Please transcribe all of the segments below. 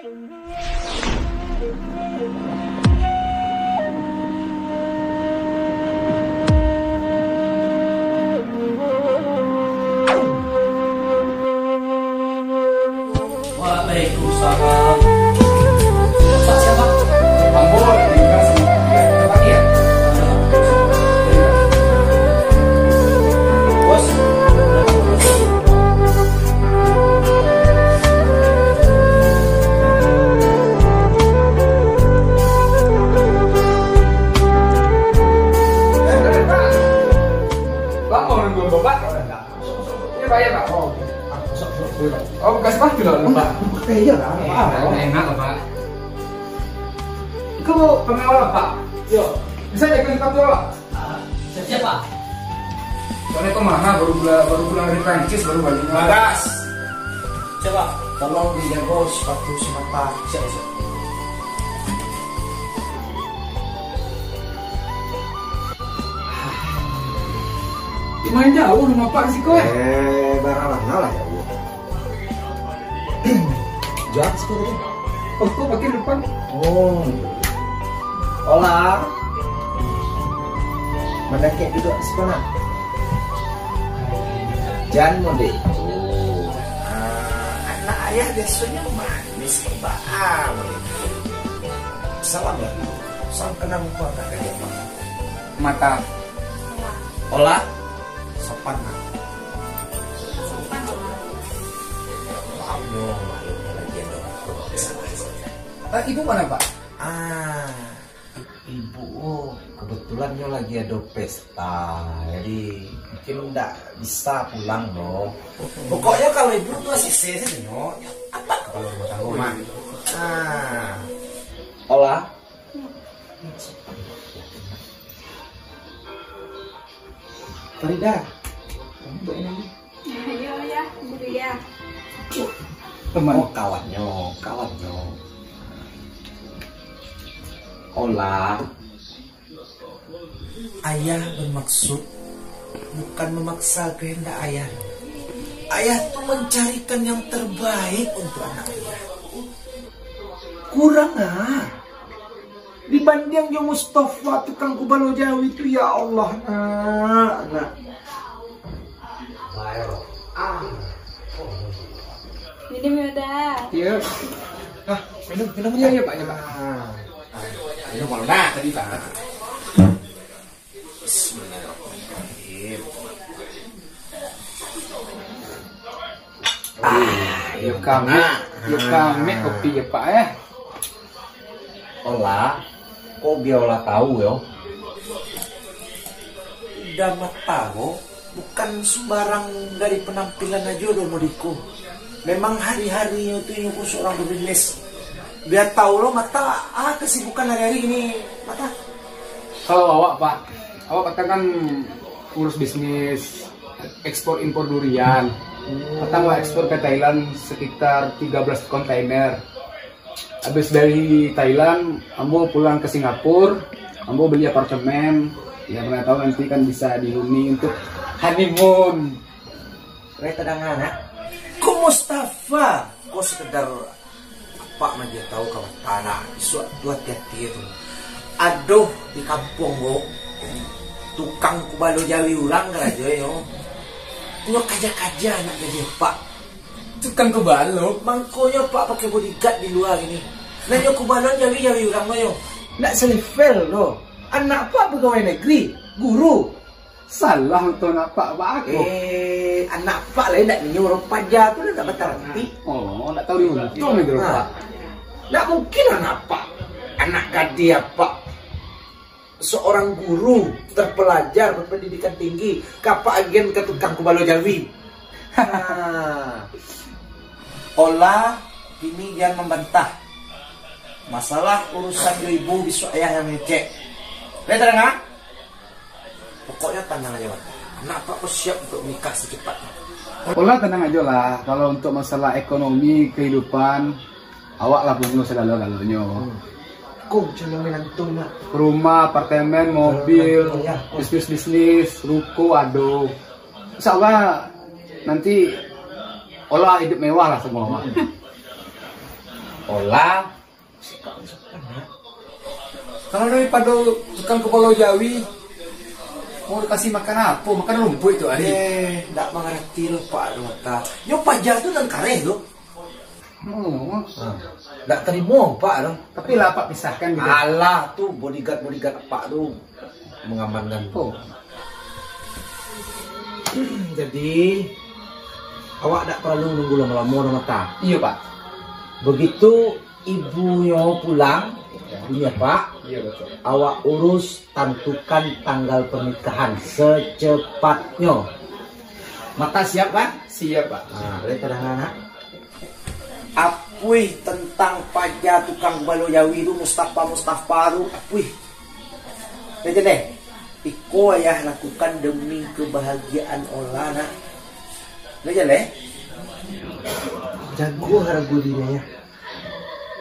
Waalaikumsalam. Pak siapa? Ambo tinggal sama dia. Tempat dia. Bos. Bang mau nunggu bapak? Ini bayar Pak. Oh, kasih parkir loh, Pak. Iya lah, Enak loh, Pak. Itu pengawal, Pak. Yo, bisa jaga sepatu, Pak? Siap, Pak. Soalnya kok mana baru pulang dari Prancis baru balik. Bagas. Coba. tolong dijaga sepatu semata. Siap. Lumayan jauh rumah Pak sih kok. Barang mana lah ya Bu. Jangan sih kok. Oh, kok pakai depan? Oh. Olah. Mana kayak duduk sekolah. Jangan mode. Anak ayah biasanya manis kebaan. Salam ya. Salam kenal muka kakak dia. Mata. Olah. Sopan. Ibu mana Pak? Ibu kebetulan lagi ada pesta, jadi mungkin nggak bisa pulang no. Pokoknya kalau ibu tuh asik no, apa kalau rumah tangga? Olah. Farida, kamu ini? Ayo ya, Bu ya. Teman. Oh kawannya. Olah. Ayah bermaksud bukan memaksa kehendak ayah. Ayah tuh mencarikan yang terbaik untuk anak ayah. Kurang dibanding yang Mustafa tukang kubalo Jawi itu, ya Allah nak. Minum udah. Iya. Minum ya Pak ya Pak. Ini kalau tadi Pak. Bismillahirrahmanirrahim. Yuk kami kopi ya Pak ya. Olah, kok biola tahu yo? Udah tahu, bukan sembarang dari penampilan aja udah modiku. Memang hari-harinya itu nyukur seorang berbisnis. Biar tahu lo mata, kesibukan hari-hari ini mata. Kalau awak Pak, awak kan ngurus bisnis ekspor impor durian. Kita mau ekspor ke Thailand sekitar 13 kontainer. Habis dari Thailand, ambo pulang ke Singapura, ambo beli apartemen. Ya pernah tahu nanti kan bisa dihuni untuk honeymoon. Reta dengan anak. Kok Mustafa? Kok sekedar apa aja tahu kawan tanah suat buat hati itu. Aduh di kampung go tukang kubalo Jawi ulang aja yo. Punya kaja-kaja anak gaji Pak. Tukang kubalo, mangkonya Pak pakai bodyguard di luar ini. Nanya kubalo Jawi ulang yo. Nggak selevel lo. Anak Pak pegawai negeri, guru. salah untuk Pak aku. Anak Pak lain nggak nyuruh pajak tuh nggak berarti. Oh, nggak tahu diuntung nih Pak. Nggak mungkin anak Pak, anak gadia Pak, seorang guru terpelajar berpendidikan tinggi, kapa agen ke tukang kubalo Jawi. Olah ini jangan membantah. Masalah urusan ibu bisu ayah yang ngecek. Lihat nggak? Pokoknya tenang aja Pak. Anak Pak siap untuk nikah secepatnya. Olah tenang aja lah. Kalau untuk masalah ekonomi kehidupan, awak lah pun segala-galanya. Kok jangan menantung nak. Rumah, apartemen, mobil, bisnis, ruko, aduh. Insya Allah nanti olah hidup mewah lah semua. olah sopan ya. Kalau daripada tukang kepala Jawi mau dikasih makan apa? Makan rumput itu hari. Nggak mengerti loh Pak Dota. Yo pajak tuh dan kareh loh. Nggak terima Pak loh. Tapi lah Pak pisahkan gitu. Alah tuh bodyguard Pak tuh mengamankan tuh. Jadi awak tidak perlu nunggu lama-lama nama ta. Iya Pak. Begitu ibunya pulang, iya Pak. Iya betul. Awak urus tentukan tanggal pernikahan secepatnya. Mata siap kan? Siap Pak. Nah, lihat anak. Apui tentang pajak tukang balo Jawi itu Mustafa itu apui. Lihat deh. Iko ayah lakukan demi kebahagiaan olah nak. Lihat deh. Jago harga dirinya ya.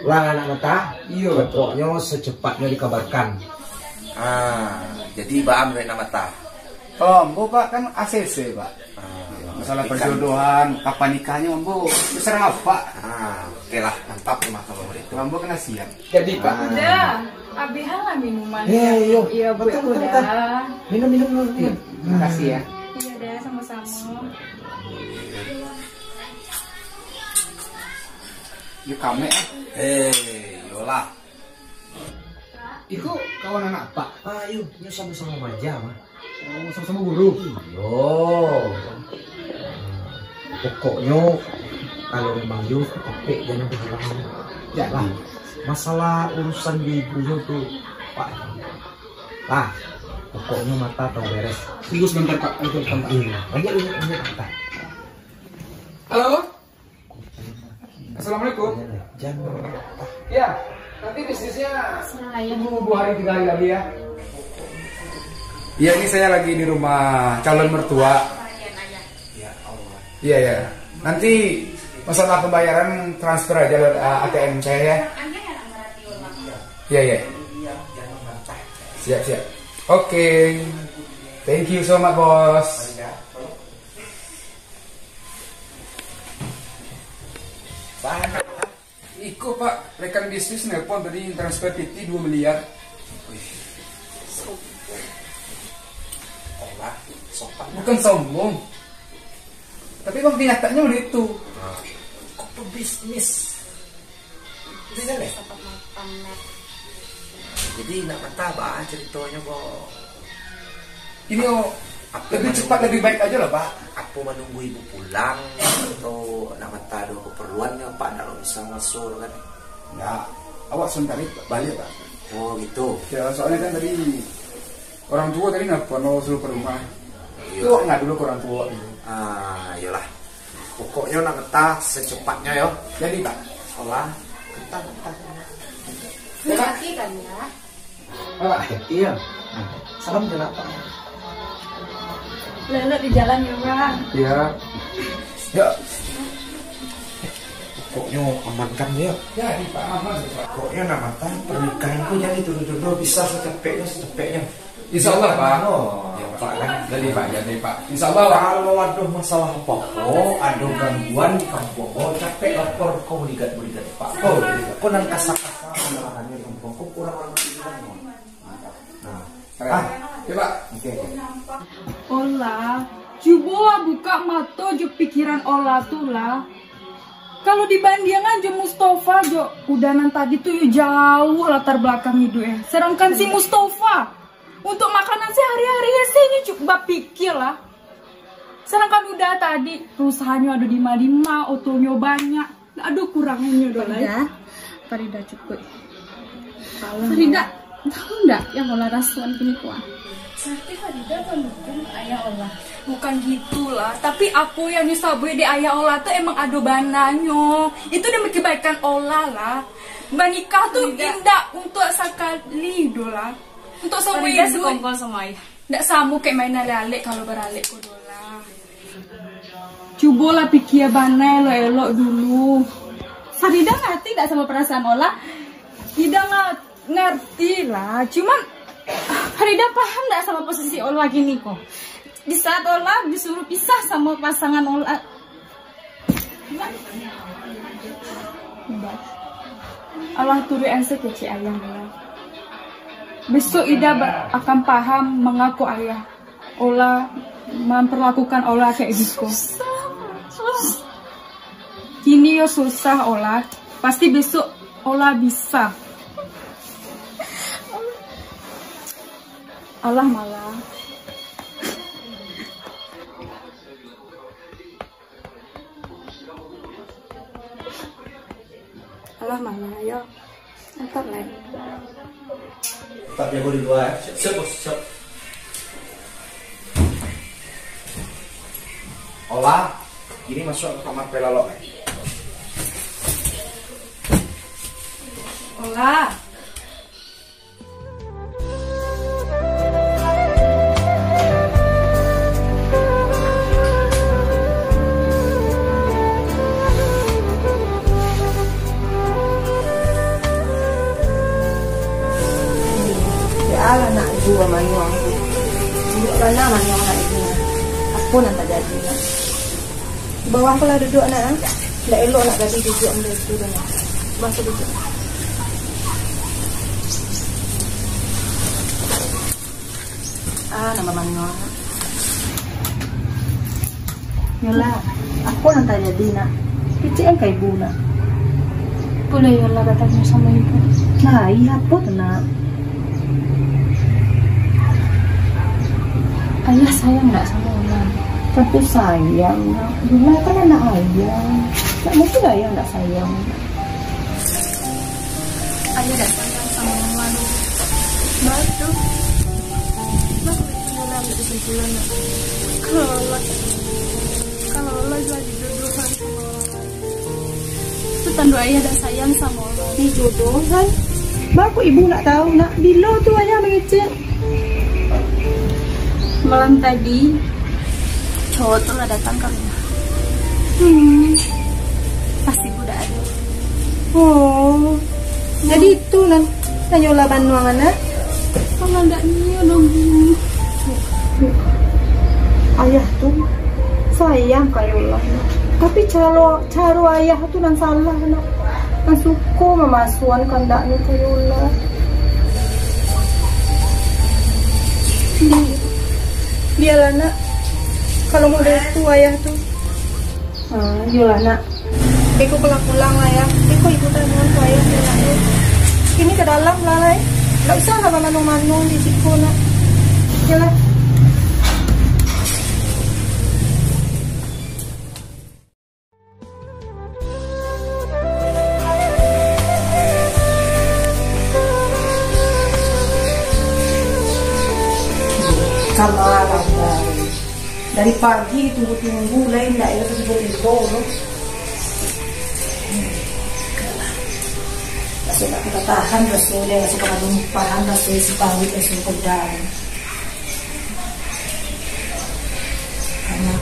Lang anak mata. Iya betul. Pokoknya secepatnya dikabarkan. Jadi baam dari nama ta. Oh, Ambo Pak kan ACC Pak. Masalah perjodohan, kapan nikahnya Ambo? Terserah Pak. Oke lah, mantap memang kalau itu. Ambo kena siap. Jadi Pak. Udah, abihan lah minuman. Iya, Iya, Bu. betul. Udah. Minum. Terima kasih ya. Iya deh, sama-sama. Yuk kami Yolah. Itu kawan anak Pak. Ayo, sama-sama aja mah. Oh, sama-sama guru. Pokoknya kalau memang yuk capek jangan kehilangan. Ya lah. Masalah urusan di ibunya tuh Pak. Pokoknya mata tahu beres. Tunggu sebentar Pak. Banyak mata. Halo. Assalamualaikum. Jangan. Ya, nanti bisnisnya Saya tunggu 2 hari 3 hari lagi ya. Iya, ini saya lagi di rumah calon mertua. Ya Allah. Iya ya. Nanti masalah pembayaran transfer aja lewat ATM saya ya. Iya ya. Siap. Oke. Thank you so much bos. Iko Pak, rekan bisnis nelpon tadi transfer PT 2 miliar. Sopan. Bukan sombong. Tapi bang kenyataannya begitu. Kok pebisnis? Tidak deh. Jadi nak mata bah ceritanya kok. Ini lebih cepat lebih baik aja lah Pak. Aku menunggu ibu pulang atau nak mata ada keperluannya Pak kalau bisa masuk kan? Ya, awak sebentar balik Pak. Oh gitu. Ya soalnya kan tadi orang tua tadi nelpon suruh ke rumah. Iya. Itu nggak dulu ke orang tua. Iyalah. Pokoknya nak mata secepatnya yo. Jadi Pak. Olah. Kita. hati kan ya. Pak. Iya. Salam kenapa? Lele di jalan ya Bang. Ya. Ya. Pokoknya amankan dia. Jadi Pak aman Pak. Pokoknya nak mata pernikahanku jadi dulu bisa secepatnya. Insya Allah Pak. Ya Pak kan. Jadi Pak. Insya Allah Pak. Kalau ada masalah apa-apa, ada gangguan di kampung, capek lapor kau ligat Pak. Kau nang kasar-kasar pengalamannya di kampung, kau kurang-kurang bilang. Ya Pak. Oke. Olah, coba buka mata je pikiran olah tuh lah. Kalau dibandingkan aja Mustafa jo, udanan tadi tuh ya jauh latar belakang hidupnya. Sedangkan si Mustafa untuk makanan sehari-hari ini coba pikir lah. Sedangkan udah tadi perusahaannya ada di Madima, otonya banyak. Aduh kurangnya udah lah. Farida cukup. Farida tahu enggak yang olah rasuan kini kuah? Berarti Farida pendukung ayah olah. Bukan gitulah, tapi aku yang disabui di ayah olah tuh emang ada bananya. Itu demi kebaikan olah lah. Menikah tuh indah untuk sekali dola. Untuk semua Farida hidup. sekongkol sama ayah. Nggak sama kayak mainan lalik kalau beralik ke dola. Cobalah pikir banai lo elok dulu. Farida ngerti nggak sama perasaan olah? Tidak ngerti lah. Cuman Farida paham nggak sama posisi olah gini kok? Di saat olah disuruh pisah sama pasangan olah. Allah turi ense kece ayah lah. Besok Ida akan paham mengaku ayah. Ola memperlakukan Ola kayak gitu. Kini yo susah Ola. Pasti besok Ola bisa. Allah malah. Allah malah, ayo. Ntar lagi. Tetap jago di luar. Siap, bos, siap. Olah, ini masuk ke kamar pelalo. Ola. Ala nak ibu manyuang tu. Ibu mana manyuang nak ibu. Apa nak tak jadi nak. Di bawah pula duduk nak. Dah elok nak jadi duduk ambil tu dah. Bangsa duduk. Nama manyuang. Yola, apa nak tak jadi nak. Kecik kan ibu nak. Boleh Yola katanya sama ibu. Nah, iya apa tu nak. Ayah sayang nggak sama Ola? Tapi sayang, Dula kan anak ayah. Tak mungkin ayah nggak sayang. Ayah nggak sayang sama Ola. Batu. Batu itu Ola ambil kesimpulan. Kalau Ola lagi jodoh sama Ola. Itu tanda ayah dah sayang sama Ola. Di jodoh kan? Baru ibu nak tahu nak bila tu ayah mengecek. Malam tadi cowok tuh lah datang ke rumah. Pasti udah ada. Oh, jadi itu nan Yola Banuang anak. Kalau enggak nih dong. Ayah tuh sayang ke Yola. Tapi cara ayah tuh nan salah nak. Nan suka memasukan kandaknya ke Yola. Biarlah nak. Kalau mau dari itu ayah tuh. Yola nak. Eko pulang lah ya. Eko ibu temuan ke ayah Yola. Ini ke dalam lah lah. Gak usah lah manung-manung di situ nak. Yola. Sama dari pagi tunggu lain tak ya sebut-sebut loh. Masih nak kita tahan rasul dia masih pada numpahan rasul si pawit rasul pedang. Karena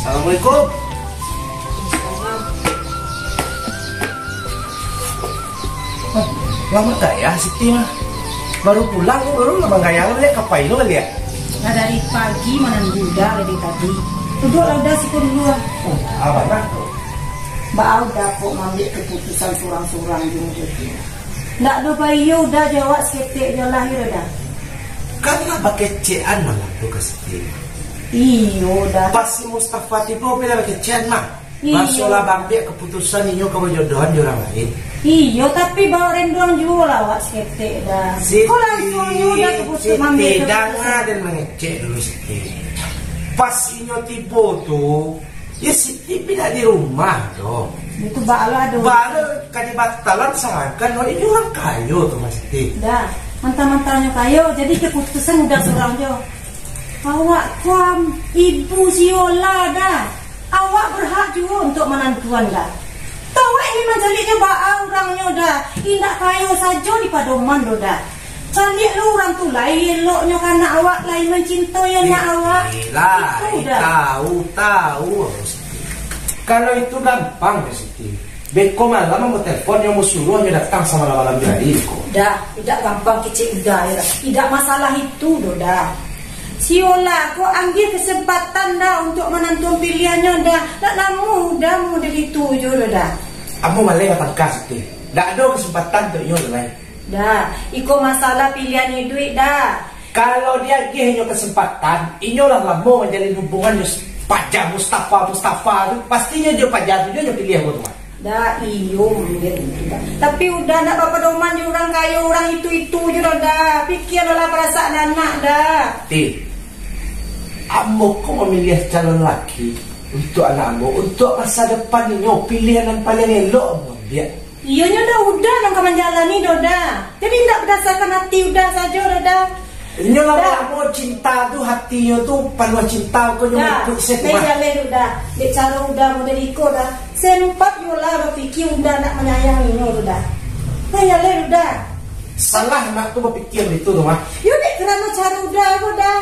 Assalamualaikum. Lama tak ya Siti mah? Baru pulang kok, baru abang gaya lihat kapai lo kali ya? nah dari pagi mana duda dari tadi. Duduk lah udah situ dulu lah. Oh, abang lah. Mbak udah kok ngambil keputusan surang-surang di mulut. Nggak ada bayi udah jawab seketik dia lahir udah. Kan nggak pakai cean malah tuh ke Siti. Iyo udah. Pas si Mustafa tiba bila pakai cean mah. Iya. Masalah bambik keputusan ini kau jodohan di orang lain. Iyo tapi bawa rendang juga lawat seketik dah. Kau langsung udah keputusan Siti ngambil jangan dan mengecek dulu Siti. Pas inyo tiba tuh, ya Siti pindah di rumah dong. itu bala ada. Baru kadi batalan seakan oh ini orang kayu tuh Mas Siti. Dah, mantap-mantapnya kayo. Jadi keputusan udah surang jo. Awak kuam ibu si Yola dah. Awak berhak juga untuk menantuan dah. Tahu ini menjadi coba orangnya dah. Indak kayo saja di padoman do dah. Cari lu orang tu lain eloknya karena awak lain mencintai anak awak. Lah, Itu dah. tahu. Kalau itu gampang ya Siti. Beko malam mau telepon yang mau suruh yang datang sama malam jadi kok. Dah, tidak gampang kecil udah ya. Tidak masalah itu do dah. Si Ola, kau ambil kesempatan dah untuk menentukan pilihannya dah. Tak lama dah mau dari itu je dah. Kamu malah kata kasih. Tak ada kesempatan untuk nyo lain. Dah, iko masalah pilihan duit dah. Kalau dia hanya kesempatan, inyolah lama menjalin hubungan Pajar Mustafa tu pastinya dia pajar tu dia pilih aku tuan. Dah iyo mungkin. Tapi udah nak apa doman je orang kaya orang itu je dah. Fikirlah perasaan anak dah. Ambo kau memilih calon laki untuk anak ambo, untuk masa depan ini, pilihan yang paling elok ambo dia. Iyonya udah nang kaman jalani dah. Jadi tidak berdasarkan hati udah saja dah. Ini lah ambo cinta tu hatinya tu penuh cinta kau nyoba ikut saya jalan udah. Dek cara udah model iko dah. Sempat yola berfikir udah nak menyayangi udah. Saya jalan udah. Salah nak tu berfikir itu tu mah. Yo dek kerana cara udah dah.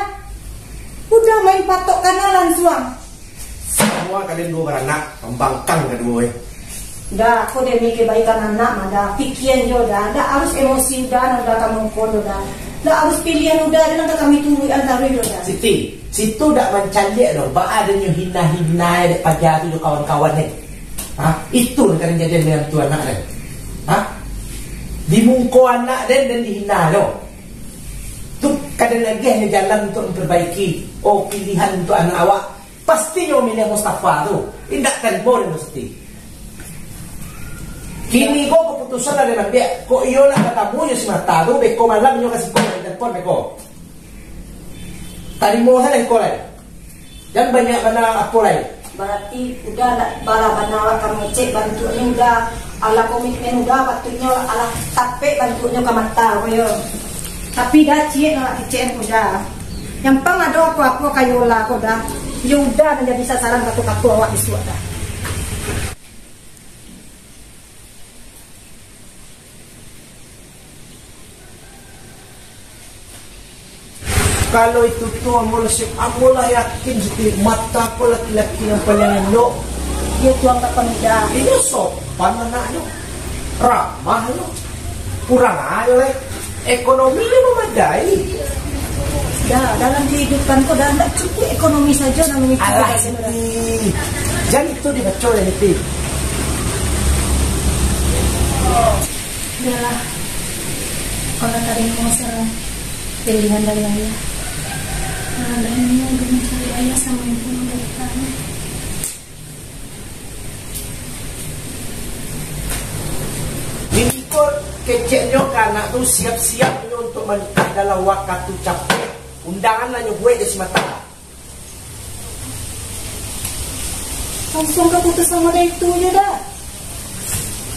Udah main patok kanalan suang. Semua kalian dua beranak, membangkang kedua Dah, aku dia mikir baikan anak mah dah. Pikiran je dah. Dah harus emosi dah kamu pun dah. Dah harus pilihan udah nanti kami tunggu antara itu dah. Siti, situ dak mencalik dah. Ba ada nyu hina-hina dek pajar tu kawan-kawan ni. Itu kan jadi dengan tu anak dia. Dimungko anak dan dihina dah. Tu kadang lagi hanya jalan untuk memperbaiki pilihan untuk anak awak. Pasti nyo milih Mustafa tu. Tidak kan boleh mesti. Kini kau keputusan dari dia. Kau iyolah katamu nyo si mata tu. Beko malam nyo kasih kau dari telepon beko. Tadi mau saya kau lain. Dan banyak mana apa lain. Berarti udah bala bana kamu cek bantunya udah ala komitmen udah bantunya ala tape bantunya ke mata koyo. Tapi dah cik nak kecen udah. Yang pang ada apa-apa kayola ko dah. Ya udah menjadi sasaran kaku-kaku awak isu dah. Kalau itu tu amulah yakin seperti mata ko laki-laki yang paling elok. Dia tuang tak pemuda. Ini sopan anaknya, ramah lo, kurang aja ekonominya memadai. Dah dalam kehidupan kau dah tak cukup ekonomi saja nak memikirkan. Alah jangan itu dibacol ya itu. Dah kalau tadi mau serah pilihan dari ayah. Dan ini udah mencari ayah sama ibu dari kami. Ini kok keceknya anak tu siap-siap untuk menikah dalam waktu capek. Undangan lah buat di semata. Langsung keputusan model itu je dah.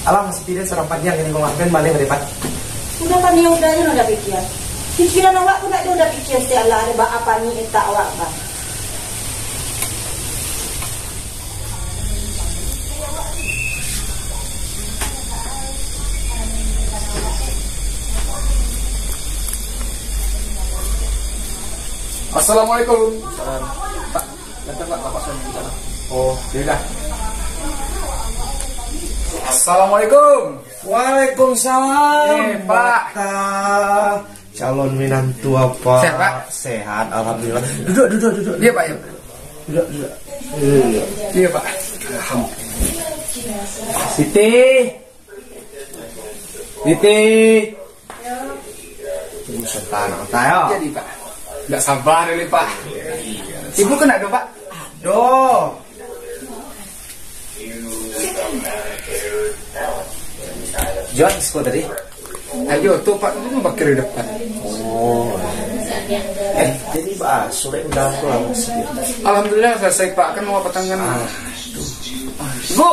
Alah masih tidak serang panjang ini memaafkan balik berdebat. Udah kan ni udah je udah pikiran. Pikiran awak pun tak udah pikir setiap lah ada apa ni tak awak bang. Assalamualaikum. Pak, datang Pak, Bapak saya di sana. Oh, ya. Assalamualaikum. Waalaikumsalam. Pak. Calon menantu apa? Sehat, Pak? Sehat, alhamdulillah. Duduk. Iya, Pak, ya. Duduk. Iya, Pak. Siti. Tunggu sebentar, tayo. Jadi, Pak. Nggak sabar ini, Pak. Ibu kena dong, Pak? Aduh. John, sekolah tadi? Ayo, tuh Pak, itu bakir di depan. Oh. Jadi Pak, sore udah pulang sedikit. Alhamdulillah selesai, Pak. Kan mau petangan. Bu.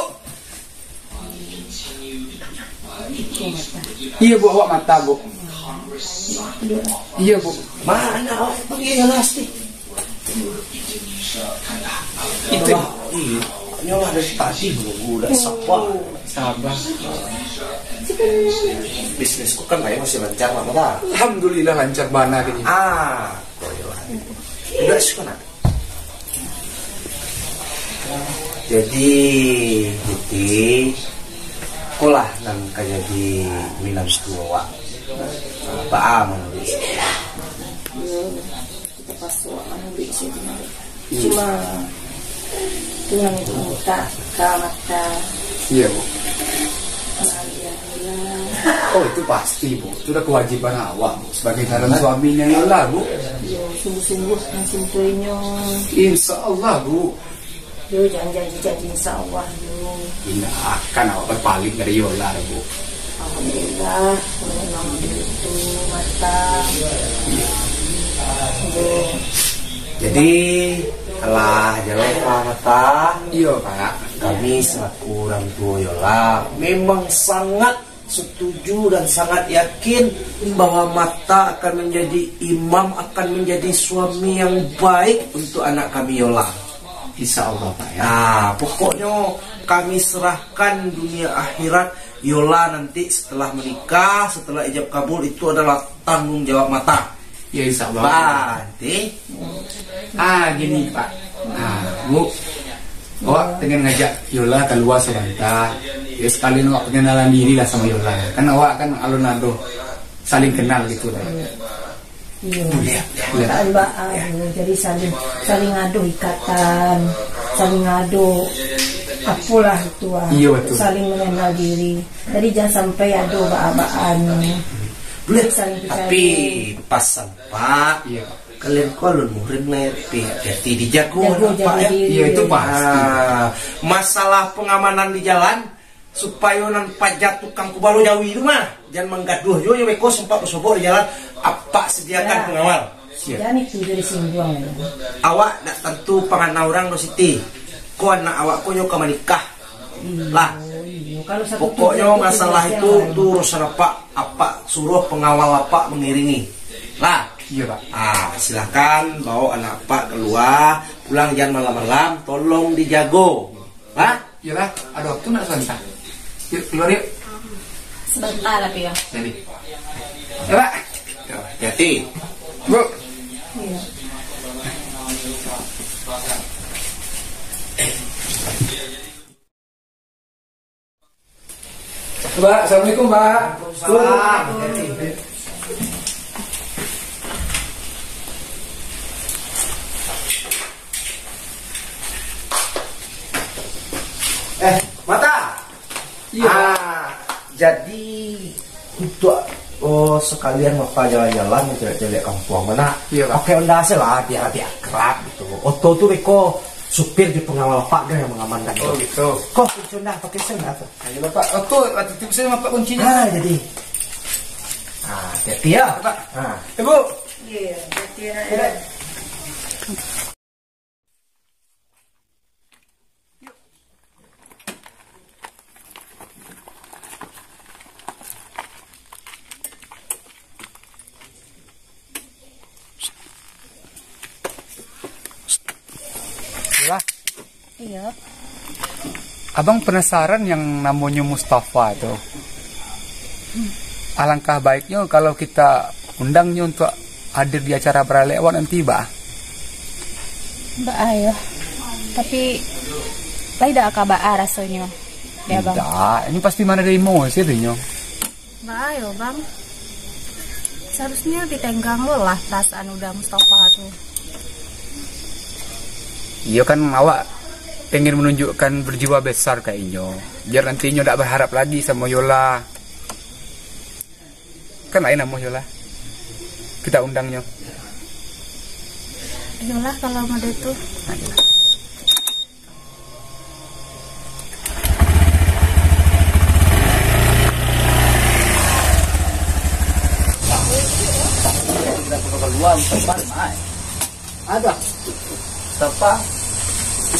Iya, Bu, awak mata, Bu. Iya, Bu. Mana awak pergi elastik? Itu. Iya. Nyolah dari tadi udah Sabar. Bisnisku kan kayak masih lancar lama dah. Alhamdulillah lancar bana gini. Udah sekolah. Jadi Titi kulah nang kayak di minam setua. Apa aman? Kita pasuk. sih. Cuma tulang itu muka, mata. Iya Bu. Alhamdulillah. Oh itu pasti Bu, itu udah kewajiban awak Bu sebagai calon suaminya Yola Bu. Yo sungguh-sungguh yang simpulinyo. Insya Allah Bu. Yo janji insya Allah yo. Tidak akan awak berpaling dari Yola Bu. Alhamdulillah, memang itu mata. Jadi telah jelek mata. Iya Pak. Kami selaku orang tua Yola memang sangat setuju dan sangat yakin bahwa Mata akan menjadi imam, akan menjadi suami yang baik untuk anak kami Yola. Insya Allah Pak ya. Nah, pokoknya kami serahkan dunia akhirat Yola nanti setelah menikah, setelah ijab kabul itu adalah tanggung jawab Mata. Ya insya Allah. Pak, nanti Gini Pak. Nah Bu, awak dengan ngajak Yola keluar sebentar. Ya sekalian awak pengenalan diri lah sama Yola. Kan awak kan alun-alun saling kenal gitu lah. Iya, jadi saling adu ikatan, saling adu apalah itu Iya, betul. saling mengenal diri. Jadi jangan sampai adu baan. boleh. Saling percaya. Tapi pas Pak, Iya. kalian kalau murid hati dijago Jago, Pak ya. jago diri. Iya itu pasti. Masalah pengamanan di jalan supaya nan pajak tukang kubalu jauh itu mah jangan menggaduh yo beko sempat bersobor di jalan apa sediakan Ya. pengawal. Dan itu dari singgung ya. Awak nak tentu pangan orang no siti. Ko anak awak ko yo kamanikah. Lah, Iya, kalau satu pokoknya tujuan masalah tidak itu jalan. tuh urusan apa suruh pengawal apa mengiringi. Lah, Iya Pak. silahkan bawa anak Pak keluar, pulang jangan malam-malam, tolong dijago. Lah, Yola, ada waktu nak sebentar. Yuk keluar yuk. Sebentar tapi ya. Jadi. Ya Pak. hati. Bu. Iya. Pak, assalamualaikum Pak. Mata. Iya. Jadi untuk sekalian Bapak jalan-jalan cewek-cewek kampung mana? Iya, Pak. Oke, onda lah biar akrab gitu. Oto tuh Riko supir di pengawal Pak dia yang mengamankan. Oh gitu. Kok sudah pakai sen apa? Ayo Bapak. Oh tuh, titip saya Bapak kuncinya. Jadi. Hati-hati ya. Pak. Ibu. Iya, jadi Yola, Iya. Abang penasaran yang namanya Mustafa tuh. Alangkah baiknya kalau kita undangnya untuk hadir di acara beralewan nanti, Mbak. Mbak ayo. Tapi tidak akabaa rasanya. Ya bang. Tidak, ini pasti mana dari emosi tuh nyo. Mbak ayo bang. Seharusnya ditenggang lo lah perasaan udah Mustafa tuh. Iya kan awak pengen menunjukkan berjiwa besar kayak Inyo. Biar nanti Inyo tidak berharap lagi sama Yola. Kan lain nama Yola. Kita undangnya. Ayolah kalau mau itu. Ada.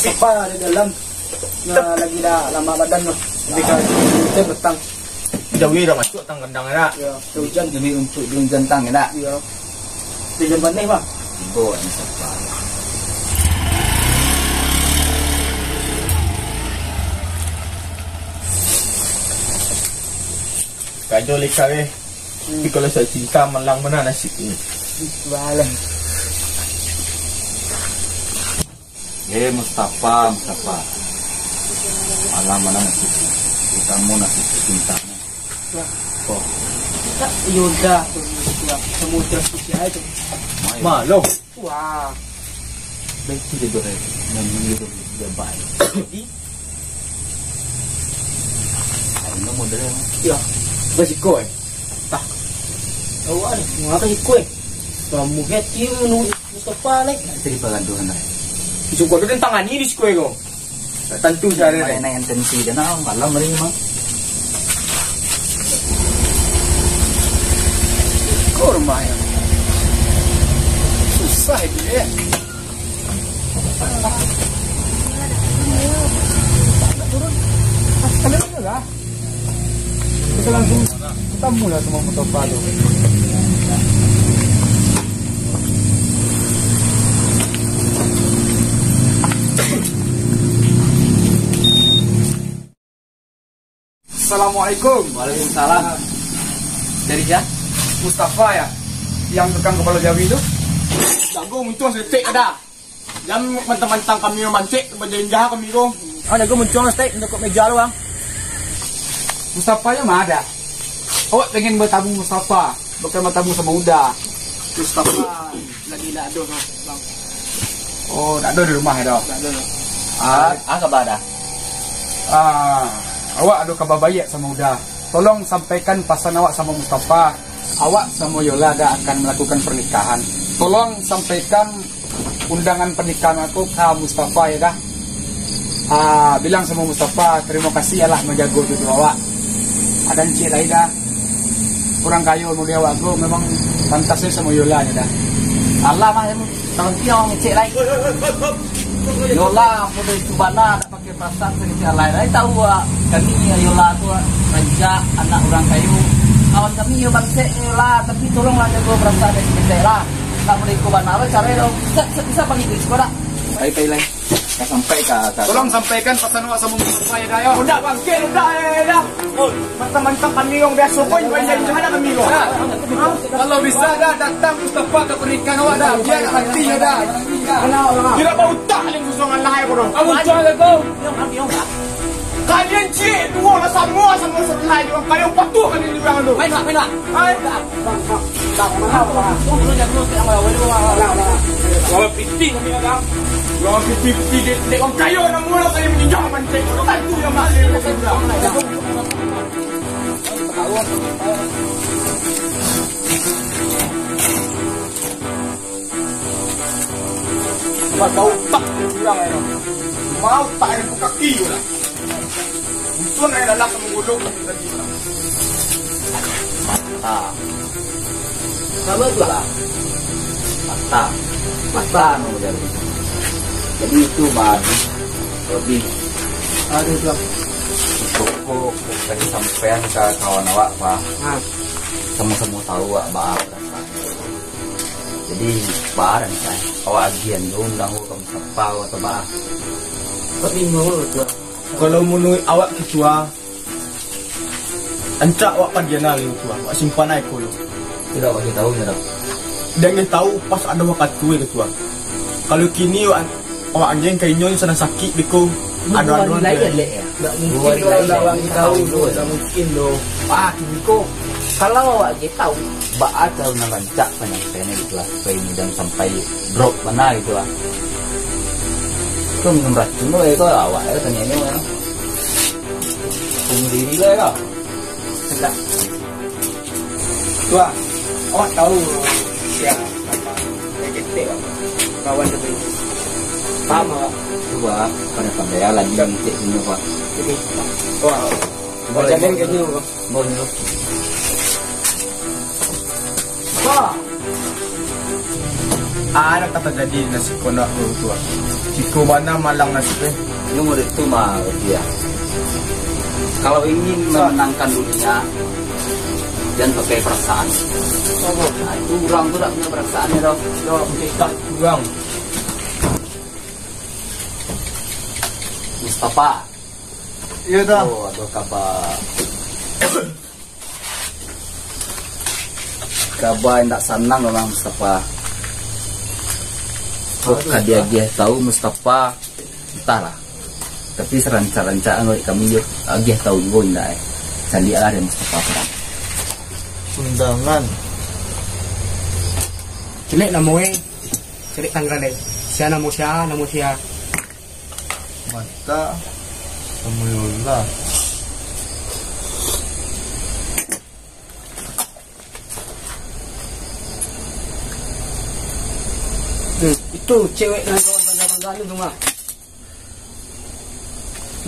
Mustafa di dalam na lagi na lama badan no. Hindi ka hujan datang. Jawi dah masuk tang kendang na. Ya, hujan demi untuk hujan tang ya. Ya. Di jalan ni ba? Ibu Mustafa. Kajol ikaw eh. Tapi kalau saya cinta malang mana nasib ini. Balang. Mustafa. Malam mana nasib kamu nasib cinta. Oh. Tak Yoda tu ya. Samudra suci itu. Malo. Wah. baik itu juga yang itu juga baik. Jadi, ano modelnya? Iya. Basiko eh. Tah. Awak ni, ngapa iko eh? Kamu hati menurut Mustafa ni. Jadi paganduhan na. Cukup tu tangan ni di sekolah ko. Tentu cara Ay ni. na intensi din na malam rin mo. Kurma ya. Susah dia. Turun. Kalian ni lah. Kita langsung ketemu lah sama Mustafa tu. Assalamualaikum. Waalaikumsalam. Dari siya? Mustafa ya, yang tukang kepala Jawi itu. Jago muncul setik ada. Jam mentang-mentang kami mancik, berjenjah kami ko. Ah, jago muncul setik untuk meja lu bang. Mustafa nya mah ada. Awak pengen bertamu Mustafa, bukan bertamu sama Uda. Mustafa lagi tak ada bang. Oh, tak ada di rumah ya dok. Tak ada. Kabar dah. Awak ada kabar baik sama Uda. Tolong sampaikan pesan awak sama Mustafa. Awak sama Yola ada akan melakukan pernikahan. Tolong sampaikan undangan pernikahan aku ke Mustafa ya dah. Bilang sama Mustafa terima kasih Allah menjaga itu awak. Ada Encik lain dah. Kurang kayu mau dia awak aku memang pantasnya sama Yola ya dah. Allah mah yang tahun tiang cek lain. Yola pada itu bana tak pakai perasaan sekecil lain. Saya tahu kami Yola tu raja anak orang kayu. Kawan kami yo bangsa Yola tapi tolonglah jaga perasaan dari kita lah. Tak boleh ikut bana cara dong. Bisa panggil ke sekolah. Baik lain. Dah sampai ke. Tolong sampaikan pesan awak sama Mustafa ya dah. Ya. Udah bangkit, udah dah. Mentang-mentang kami yang biasa pun banyak jahat kami ko. Kalau bisa dah datang Mustafa ke pernikahan awak dah. Dia nak hati ya dah. Tidak mau tak yang susungan lahir ko dong. Kamu jangan ko. Kalian cik dua lah semua setelah juga kalian patuh kan di belakang tu. Main nak. Hai. Kalau piti kami ada. Kalau piti dek orang kayu nak mula kali menjauh mancing. Tentu yang masih mau tak bilang ayo. Mau tak ayo kaki lah. Tuan ayo lalak menggulung tadi. Sama tu lah. Mata no jadi itu mah lebih Aduh tuan. cukup tadi sampean ke kawan awak pak. Sama-sama tahu awak bahar. Jadi barang saya awak agian undang kamu siapa atau bah. Tapi mau tuan. Kalau menurut awak ketua, ancak awak padiana ni ketua. Awak simpan air kolo. Tidak bagi tahu ya dok. Dan tahu pas ada wakat tuai ketua. Kalau kini awak anjing kainyo sana sakit biko. Ada lain ya. Tak mungkin kalau awak tahu tu, tak mungkin doh. Pak Niko, kalau awak tahu, baat tahu nak rancak penyampaian itu lah, ini dan sampai drop mana itu lah. Kau minum racun lo, itu awak tanya ni mana? Bunuh diri lah kau. Tidak. Tua, awak tahu ya apa? Kita kawan tu. Paham awak? Coba pandai-pandai lagi cek sini pak. Jadi, wah, baca ni kayaknya. Mau ni lo. Wah. Ada kata jadi nasi konak tu tua. Jika mana malang nasi tu. Nomor itu mah dia. Kalau ingin memenangkan dunia, jangan pakai perasaan. Nah, itu orang tu tak punya perasaan ya dok. Kita kurang. Mustafa. Iya dah. Oh, ada kabar. Kabar yang tak senang orang Mustafa. Oh, dia tahu Mustafa, entahlah. Tapi seranca-ranca kami dia tahu gue ndak. Candi lah dari Mustafa perang. Undangan. Cilik namanya. Cilik tanggal deh. Siapa nama siapa? Mata sama Yola. Itu cewek dengan kawan bangga-bangga itu mah.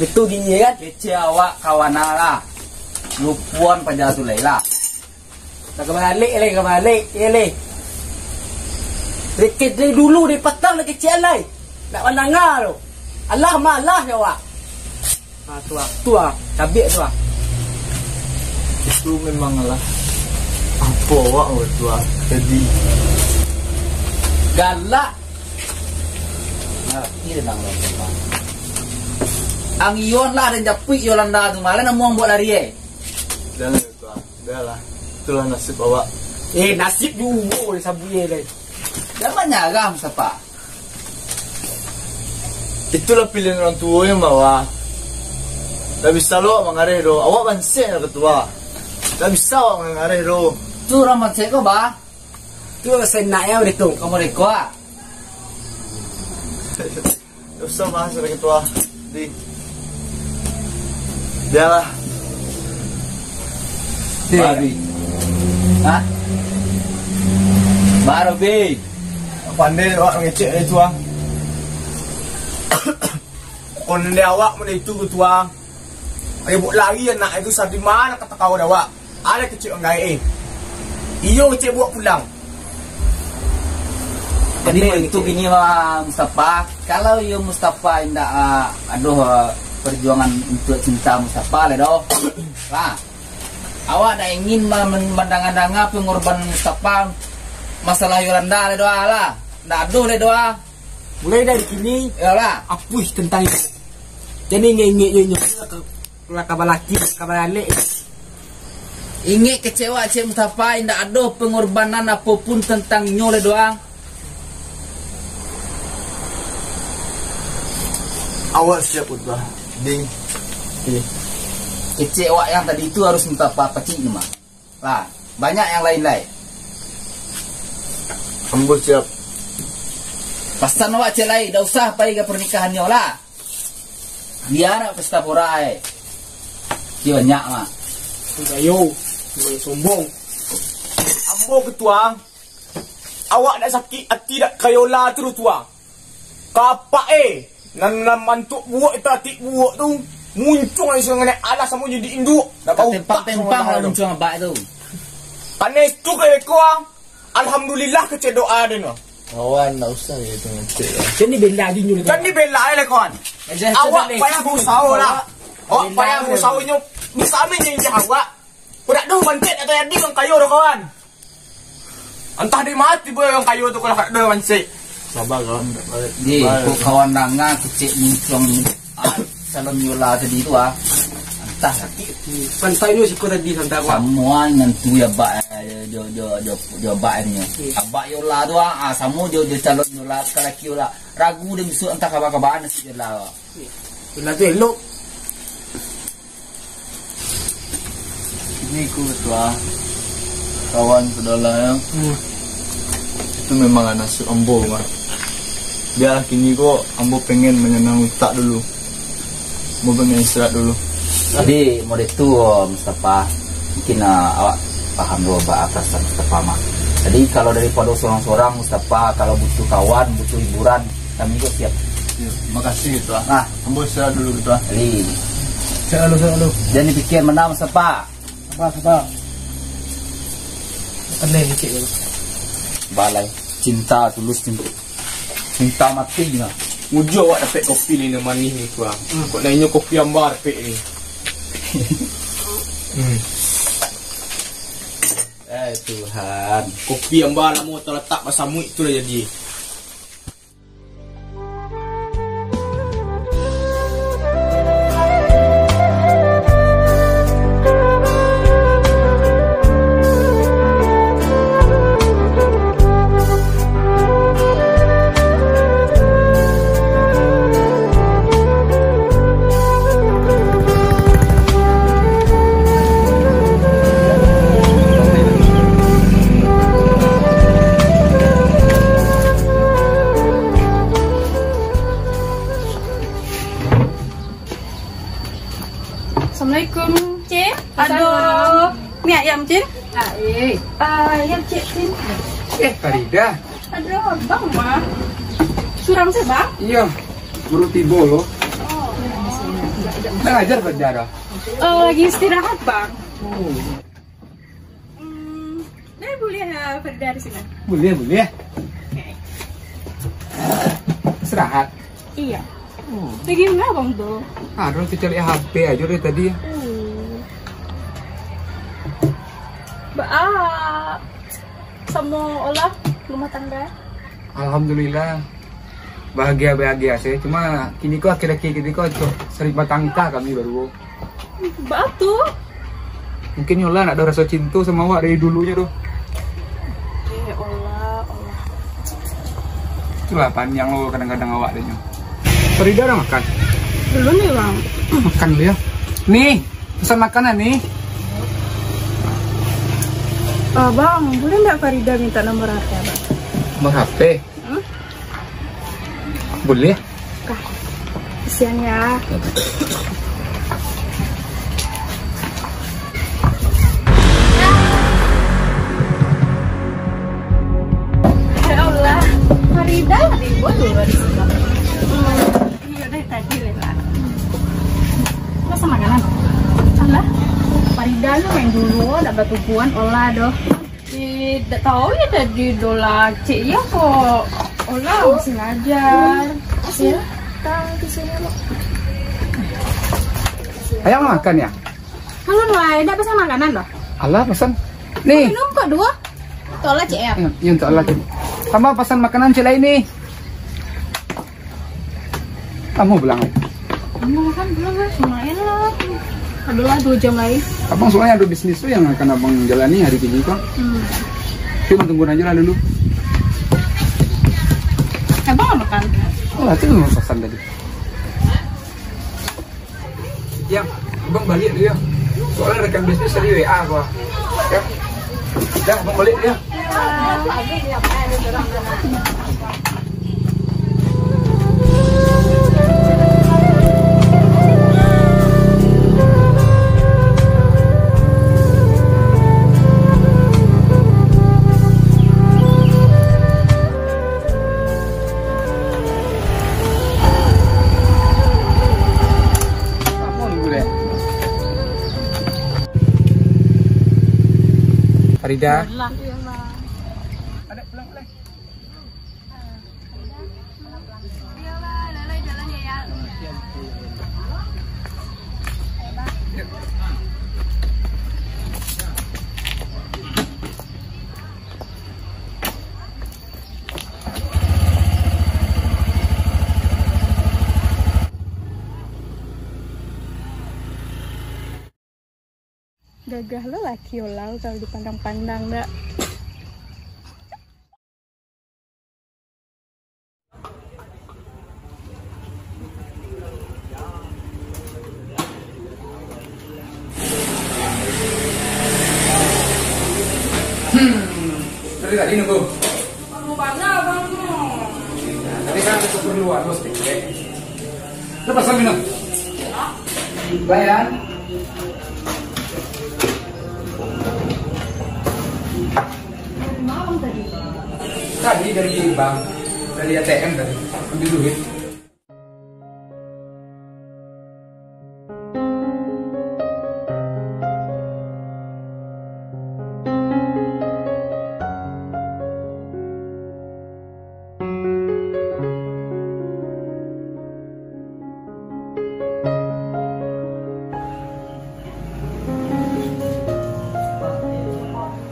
Itu gini kan? Kece awak kawanala. Lupuan pada tu Laila. Tak kebalik le, le. Dikit dari dulu dari petang lagi kecil lai. Nak mendengar tu. Allah malah ya wak. Tua, cabai tua. Itu memanglah apa awak tua. Jadi Galak. Ini dah nang. Ang iyon lah dan japui Yolanda tu malah namuang buat lari dah lah tua. Dah lah. Itulah nasib awak. Nasib juga sabuye le. Dapat nyagam siapa? Itulah pilihan orang tua yang bawa. Tak bisa lo mengarah do. Awak bansih nak ketua. Tak bisa awak mengarah do. Tu ramat saya ko ba? Tu senang ya udah tu. Kamu rekwa? Tak usah bahas dengan ketua. Di. Dah lah. Babi. Hah? Baru bi. Pandai awak ngecek dia tua. Kon dia awak mana itu tua. Ayo buat lagi anak itu sampai mana kata kau dah awak. Ada kecil enggak Iyo kecil buat pulang. Jadi itu gini lah Mustafa. Kalau yo Mustafa indah perjuangan untuk cinta Mustafa le doh. Lah. Awak dah ingin memandang-andang pengorbanan Mustafa masalah Yolanda le doa lah. Ndak aduh le doa. Mulai dari kini Ya lah. apuih tentang itu. Jadi ngengek lah kabar laki, kabar alik. Ingat kecewa Cik Mustafa indah ada pengorbanan apapun tentang nyole doang. Awak siap utbah. Ding. Kecewa yang tadi itu harus Mustafa pacik mah. Lah, banyak yang lain-lain. Ambo siap. Pasan awak cek lain, dah usah pergi ke pernikahan nyo lah. Biar nak pesta porai. Dia banyak mah. Ayo, sombong. Ambo ketua. Awak dah sakit hati dak kayola tu tua. Kapak nan mantuk buat itu hati buat tu muncul ai sengen alas sama jadi induk. Dah tempang-tempang lah muncul abak tu. Panes tu ke kuang. Alhamdulillah kecek doa dia no. Kawan tak usah ya tu ngecek. Jadi bela dinyo. Jadi bela le kawan. Awak payah berusaha lah. Awak payah berusaha nyo. Bisa amin yang awak. Udah dah mancet atau yang di yang kayu dah kawan. Entah di mati boy yang kayu tu kalau dah mancet. Sabar kawan. Di, kau kawan nanga kecek muncul salon yola tadi tu Entah sakit. Santai lu sikut tadi santai awak. Semua dengan tu ya bak jo bak ni. Abak yola tu semua jo calon yola laki yola. Ragu dia besok entah kabar-kabar nasi yola. Yola tu elok. Ini ku ketua. Kawan saudara yang itu memang nasib ambo mah. Biar kini kok ambo pengen menyenang utak dulu. Ambo pengen istirahat dulu. Jadi mode itu Mustafa mungkin awak paham dua perasaan Mustafa mah. Jadi kalau daripada seorang-seorang Mustafa kalau butuh kawan, butuh hiburan, kami juga siap. Makasih ketua. Nah, ambo istirahat dulu ketua. Jadi Selalu. jangan dipikir menang Mustafa. Apa? Aneh sikit je. Balai cinta tulus cinta mati lah. Ujung awak dapat kopi ni manis ni kuang. Kok naiknya kopi ambar dapat ni. Tuhan. Kopi ambar lama terletak pasal muik tu dah jadi. Aduh, ini ayam Cin. Ayam Cin. Farida. Aduh, bang mah. Suram sih bang? Iya, baru tiba loh. Udah ngajar berdarah. Lagi istirahat bang. Boleh Farida di sini. Boleh. Istirahat. Iya. Lagi nggak bang tuh? Aduh, kita lihat HP aja dari tadi. Sama olah rumah tangga. Alhamdulillah. Bahagia sih. Cuma kini kok akhir-akhir kini kok sering tangka kami baru. Batu. Mungkin Yola nak ada rasa cinta sama awak dari dulunya tuh. Allah. Itulah panjang lo kadang-kadang awak deh. Farida udah makan? Belum nih bang. Makan dulu ya. Nih, pesan makanan nih. Bang, boleh nggak Farida minta nomor HP bang? Nomor HP? Boleh. Kasian ya. Ya Allah, Farida ribut dulu di sini. Iya deh tadi lah. Masa makanan? Alah, Farida lu main dulu, ada batuan olah doh. Tidak tahu ya tadi dola cik ya kok. Olah masih ngajar. Ya, tahu di sini lo. Ayam makan ya? Halo Nuai, ada pesan makanan loh. Alah pesan. Nih. Minum kok dua. Tolak cik ya. Iya untuk Allah. Sama pesan makanan cila ini. Kamu bilang. Kamu makan belum lah, lumayan lah. Adalah 2 jam lagi. Abang soalnya ada bisnis tuh yang akan abang jalani hari ini kan. Cuma tunggu aja lah dulu. Abang nggak makan? Oh, itu belum pesan tadi. Ya, abang balik dulu ya. Soalnya rekan bisnis dari WA gua. Ya. Dah, abang balik dulu ya. Farida. Ada pulang boleh. Gagah lo laki Yola kalau dipandang-pandang dak. Dari tadi nunggu. Kamu mana bang? Tadi kan ada keperluan bos deh. Udah pesan minum. Bayar. Tadi dari bank, dari ATM tadi, ambil duit.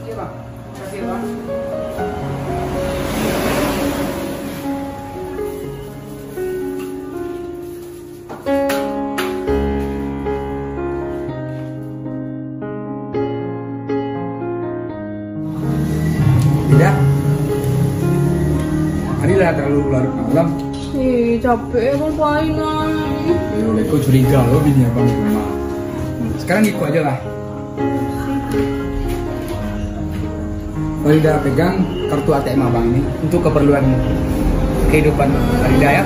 Iya bang, kasih bang. Tidak. Hari lah terlalu larut malam. Capek ngapain nih? Aku curiga lo bini abang di rumah. Sekarang ikut aja lah. Farida pegang kartu ATM abang ini untuk keperluan kehidupan Farida ya.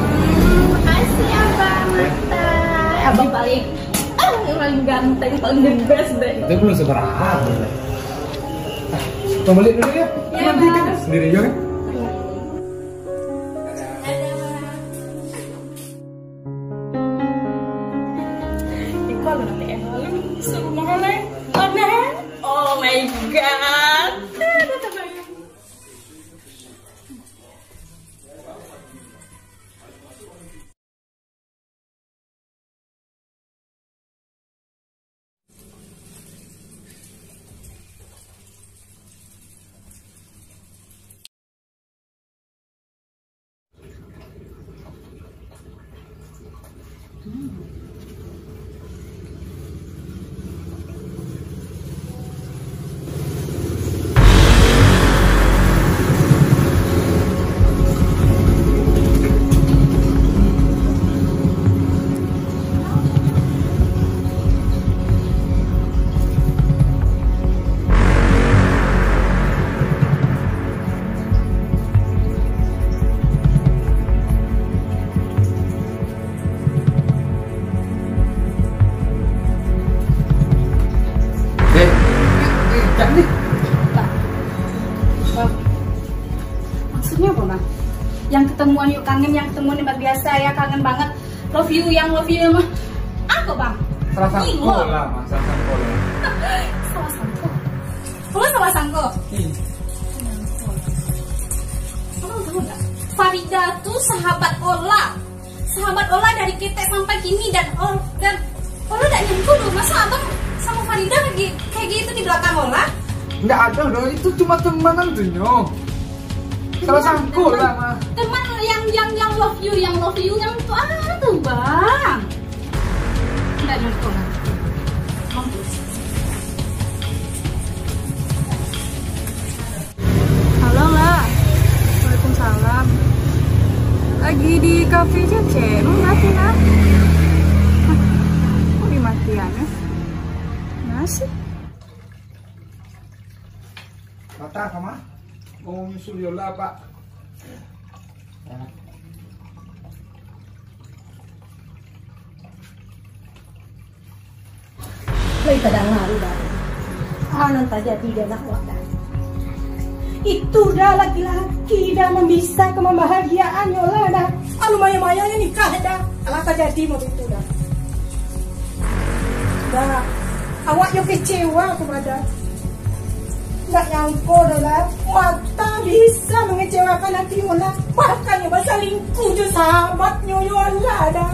Makasih abang, mantap. Abang balik. yang paling ganteng, paling the best deh. Itu belum seberapa. Tunggu beli dulu ya. Iya, Nanti Mas. kan sendiri juga. Kalau nanti suruh mahal aneh. Oh my god. Maksudnya apa, Bang? Yang ketemuan yuk kangen, yang ketemuan tempat biasa ya kangen banget. Love you yang mah. Apa, Bang? Salah sangko Gila. lah, Mas. Salah sangko lah. Salah sangko. Oh, salah sangko. Kamu tahu nggak? Farida tuh sahabat Ola. Sahabat Ola dari kita sampai kini dan Ola udah nyangka loh. Masa abang sama Farida lagi kayak gitu di belakang Ola? Nggak ada dong, itu cuma temenan tuh nyo. Salah sangko lah, Mas. Teman yang love you yang itu apa tuh, Bang? Nggak nyangka lah. Mampus. Halo lah. Waalaikumsalam. Lagi di kafe Cece, lu mati lah. Kok dimatian ya? Nasi. Kata sama mau nyusul Yola, Pak. Lagi kadang ngaruh dah. Anak saja tidak nak wadah. Itu dah laki-laki dah membisa kebahagiaan Yola dah. Anu maya-mayanya nikah dah. Alah tak jadi mau itu dah. Dah. Awak yo kecewa kepada. Nggak nyangko dah lah. Mata bisa mengecewakan hati Yola. Bahkan yang berselingkuh je sahabatnya Yola dah.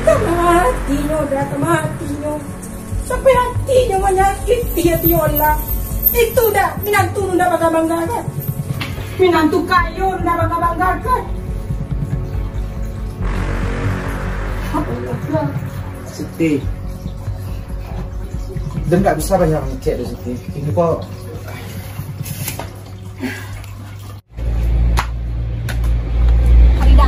Kematinya dah, kematinya. Sampai hatinya menyakiti hati Yola. Itu dah, minantu dah bakal banggakan. Minantu kayu dah bakal banggakan. Allah. Siti. Dan nggak bisa banyak ngecek di Siti. Ini kok Farida.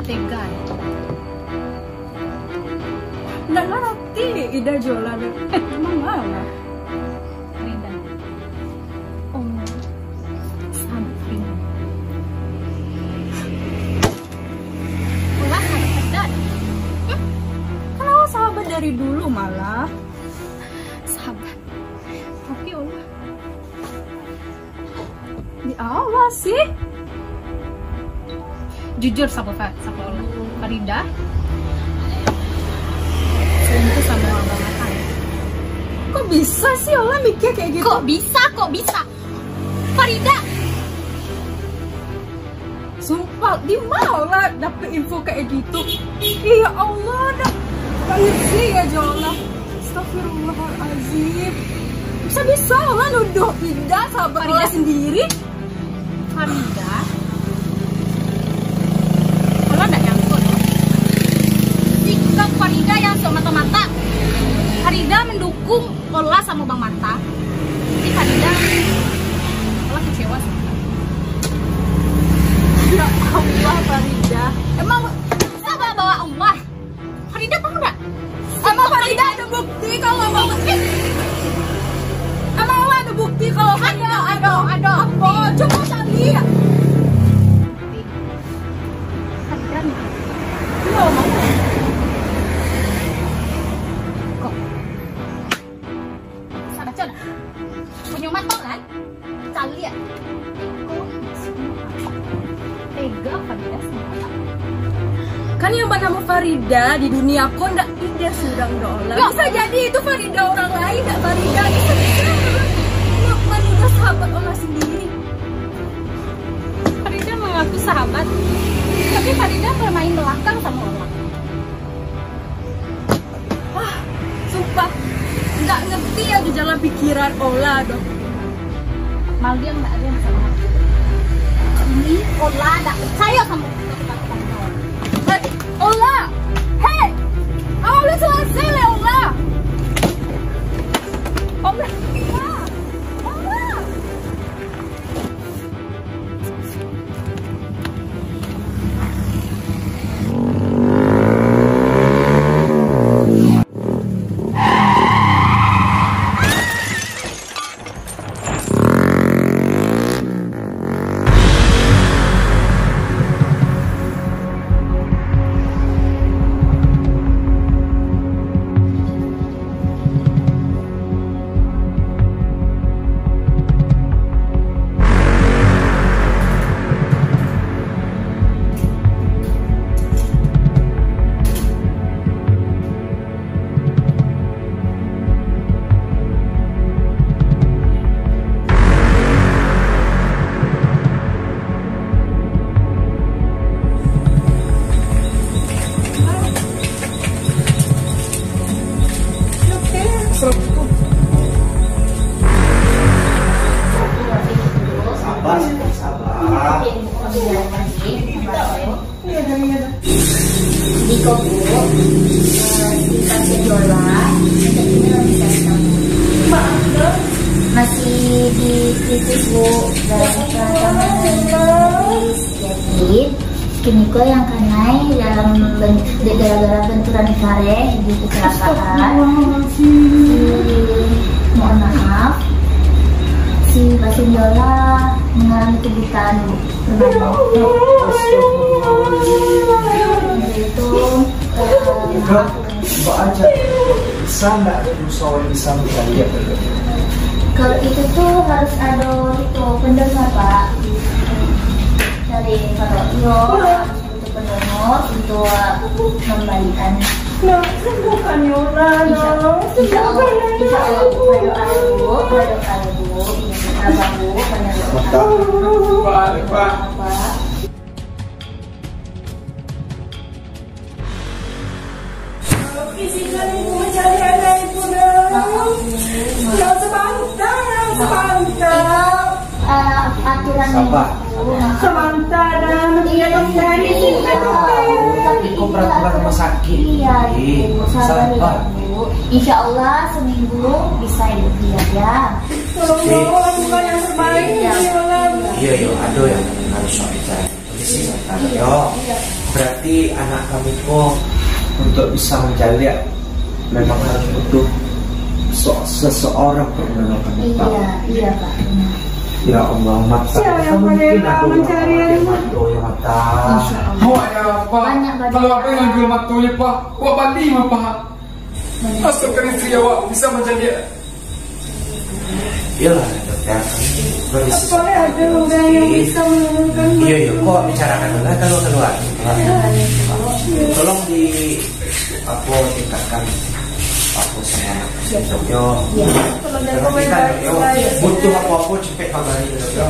Tega. Nggak ngerti ida jualan. Emang mana? Farida. Oh, samping. Ulah sahabat. Kalau sahabat dari dulu malah. Sahabat. Tapi Allah. Di awal sih. Jujur sama Allah. Farida. Selingkuh sama Abang Matan. Kok bisa sih Ola mikir kayak gitu? Kok bisa? Farida. Sumpah, di mana Ola dapet info kayak gitu? Ya Allah, dah banget sih ya Jola. Astagfirullahaladzim. Bisa-bisa Ola nuduh Ida sahabat Farida Ola sendiri. Farida. Ola nggak nyangkut. Sikap Farida yang semata-mata. Farida mendukung Ola sama Bang Mata. Jadi Farida, Ola kecewa sih. Ya Allah Farida. Emang siapa bawa Allah? Farida tahu nggak? Emang Farida ada bukti kalau mau Emang Ola ada bukti kalau Ada. apa? Coba cari. lihat. Tega Farida sama kakak. Kan yang bernama Farida di dunia kok ndak ada sedang dolar. Gak bisa jadi itu Farida orang lain, ndak Farida. Lukman udah sahabat Ola sendiri. Farida mengaku sahabat, tapi Farida bermain belakang sama Ola. Wah, sumpah nggak ngerti ya tuh jalan pikiran Ola dong. Maldia nggak ada yang sama. Ini Ola nggak percaya sama kata-kata Ola. Hei, Ola, hei, awal udah selesai lah Ola. Ola, Ola. Masih di kritis Bu, dalam kerangka medis. Jadi kini ko yang kanai dalam gara-gara benturan kare di kecelakaan. Mohon maaf, si pasien Yola mengalami kebutaan itu Mbak aja bisa nggak soal bisa mencari dulu. Kalau itu tuh harus ada itu pendonor Pak, dari pendonor untuk pendonor untuk membalikan. Nah, sembuhkan Yola, no. Insya Allah Bu, berdoa Bu, sabar Bu, Pak. Izinkan ibu mencari anak ibu dong. Nggak sebentar. Aturan Sabar. Sebentar dan mencari tapi Kok peraturan rumah sakit? Iya, Bu, sabar ya Sabar. Bu. Insya Allah seminggu bisa ibu lihat ya. tolong doang bukan yang terbaik Yola. Iya yo, ada yang harus soal bicara. Polisi yo. Berarti anak kami kok untuk bisa mencari memang harus butuh seseorang pendonor kami Pak. Iya Pak. Benar. Ya Allah, mata. Siapa yang mereka mencari mata ya mata. Awak ya Pak. Banyak. Kalau apa yang jual matunya Pak, awak bandi mah Pak. Masukkan istri awak bisa menjadi. Iyalah dokter kami berbisnis. Apa ada orang yang bisa menemukan? Iya kok bicarakan dulu keluar. Tolong di aku tingkatkan aku sama yo. Kalau ada Perhatikan yo. komentar Butuh apa-apa cepet kabari yo.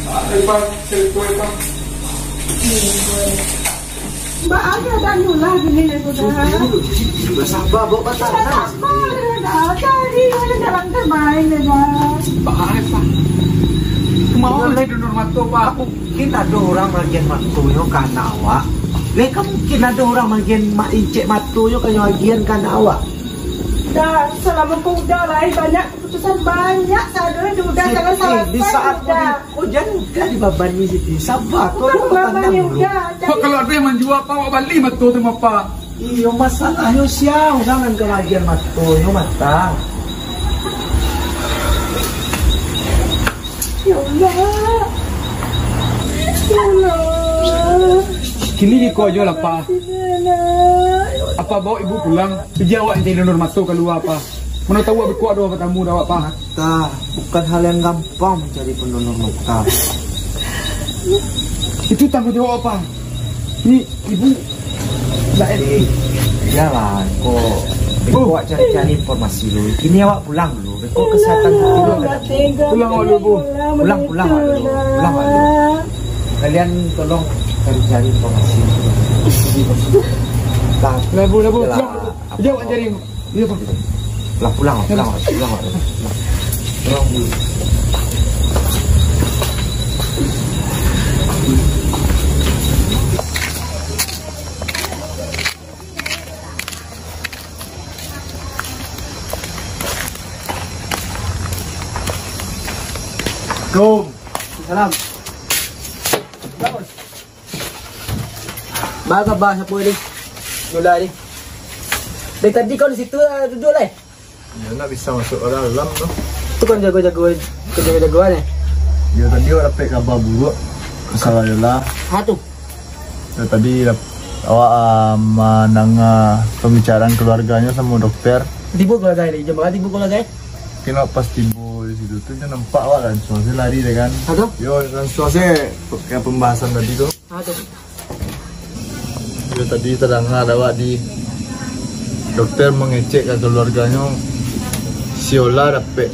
Ada Pak, cerita Pak. Mbak ada dan Yola gini nih saudara. Sabar bawa batang. Tadi ada dalam terbaik ya. Baik Pak. Mau lagi donor matu Pak. Mungkin ada orang bagian matunya karena awak. Mereka mungkin ada orang bagian incek matunya kayak bagian karena awak. Dan selama kau udah lain banyak keputusan banyak sadar udah jangan salah. Di saat kau jangan dibebani Siti. Sabar kau Bukan dulu. Pak kalau ada yang menjual Pak, awak balik matu tu Pak. Iyo masalahnya siapa jangan ke bagian matunya mata. Ya Allah. Ya Allah. Kini kau aja lah Pak. Apa bawa ibu pulang? Pergi awak yang jadi donor matu keluar Pak. Mana tahu awak berkuat doa katamu dah awak Pak. Tah, bukan hal yang gampang mencari pendonor mata. Itu tanggung jawab apa? Ini ibu Enggak ini. Jalan kok. Beko awak cari-cari informasi dulu. Ini awak pulang dulu. Beko kesehatan dulu. pulang awak dulu, Bu. Pulang awak dulu. Pulang awak dulu. Kalian tolong cari-cari informasi. Tah, Bu. Jauh cari. Iya, Pak. pulang. Pulang dulu. Salam. Baga ba sa pwede? Nula ni. Dari tadi kau di situ duduk lah. Ya nak bisa masuk orang dalam tu. Tu kan jago-jagoan eh. Dia tadi awak dapat kabar buruk masalah Yola. Ha tu. Dia tadi awak menanga pembicaraan keluarganya sama dokter. Tiba keluarga ni. Jom tiba keluarga. Kena pas tiba di situ tu dia nampak awak langsung saya lari dia kan. Ha tu. Yo langsung saya kayak pembahasan tadi tu. Ha tu. Dia tadi terdengar awak di dokter mengecek ke keluarganya si Yola dapat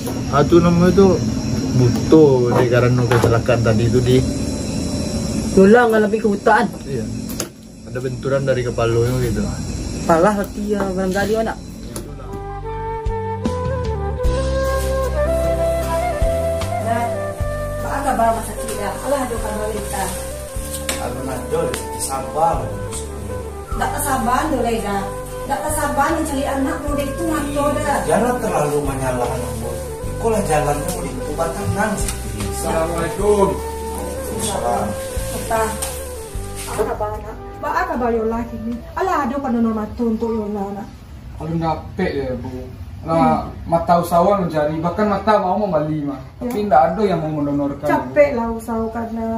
tu nama tu butuh di karena kecelakaan tadi tu di Yola mengalami kebutaan. iya. Ada benturan dari kepalanya gitu. Parah hati ya barangkali anak. Pak agak bawa masa tidak. Allah aduh kalau kita. Almanadol, sabar. Tak kesabaran dulu dah. Tak kesabaran mencari anak muda itu ngaco dah. Jangan terlalu menyalahkan Allah. Ikolah jalannya muda itu tenang. Assalamualaikum. Salam. Kita. Apa kabar nak? Pak agak bawa Yola kini. Allah aduh pendonor mata untuk Yola nak. Kalau dapet ya, Bu. Nah, mata usahawan mencari, bahkan mata mau membeli mah. Tapi tidak ada yang mau mendonorkan. Capek lah usaha karena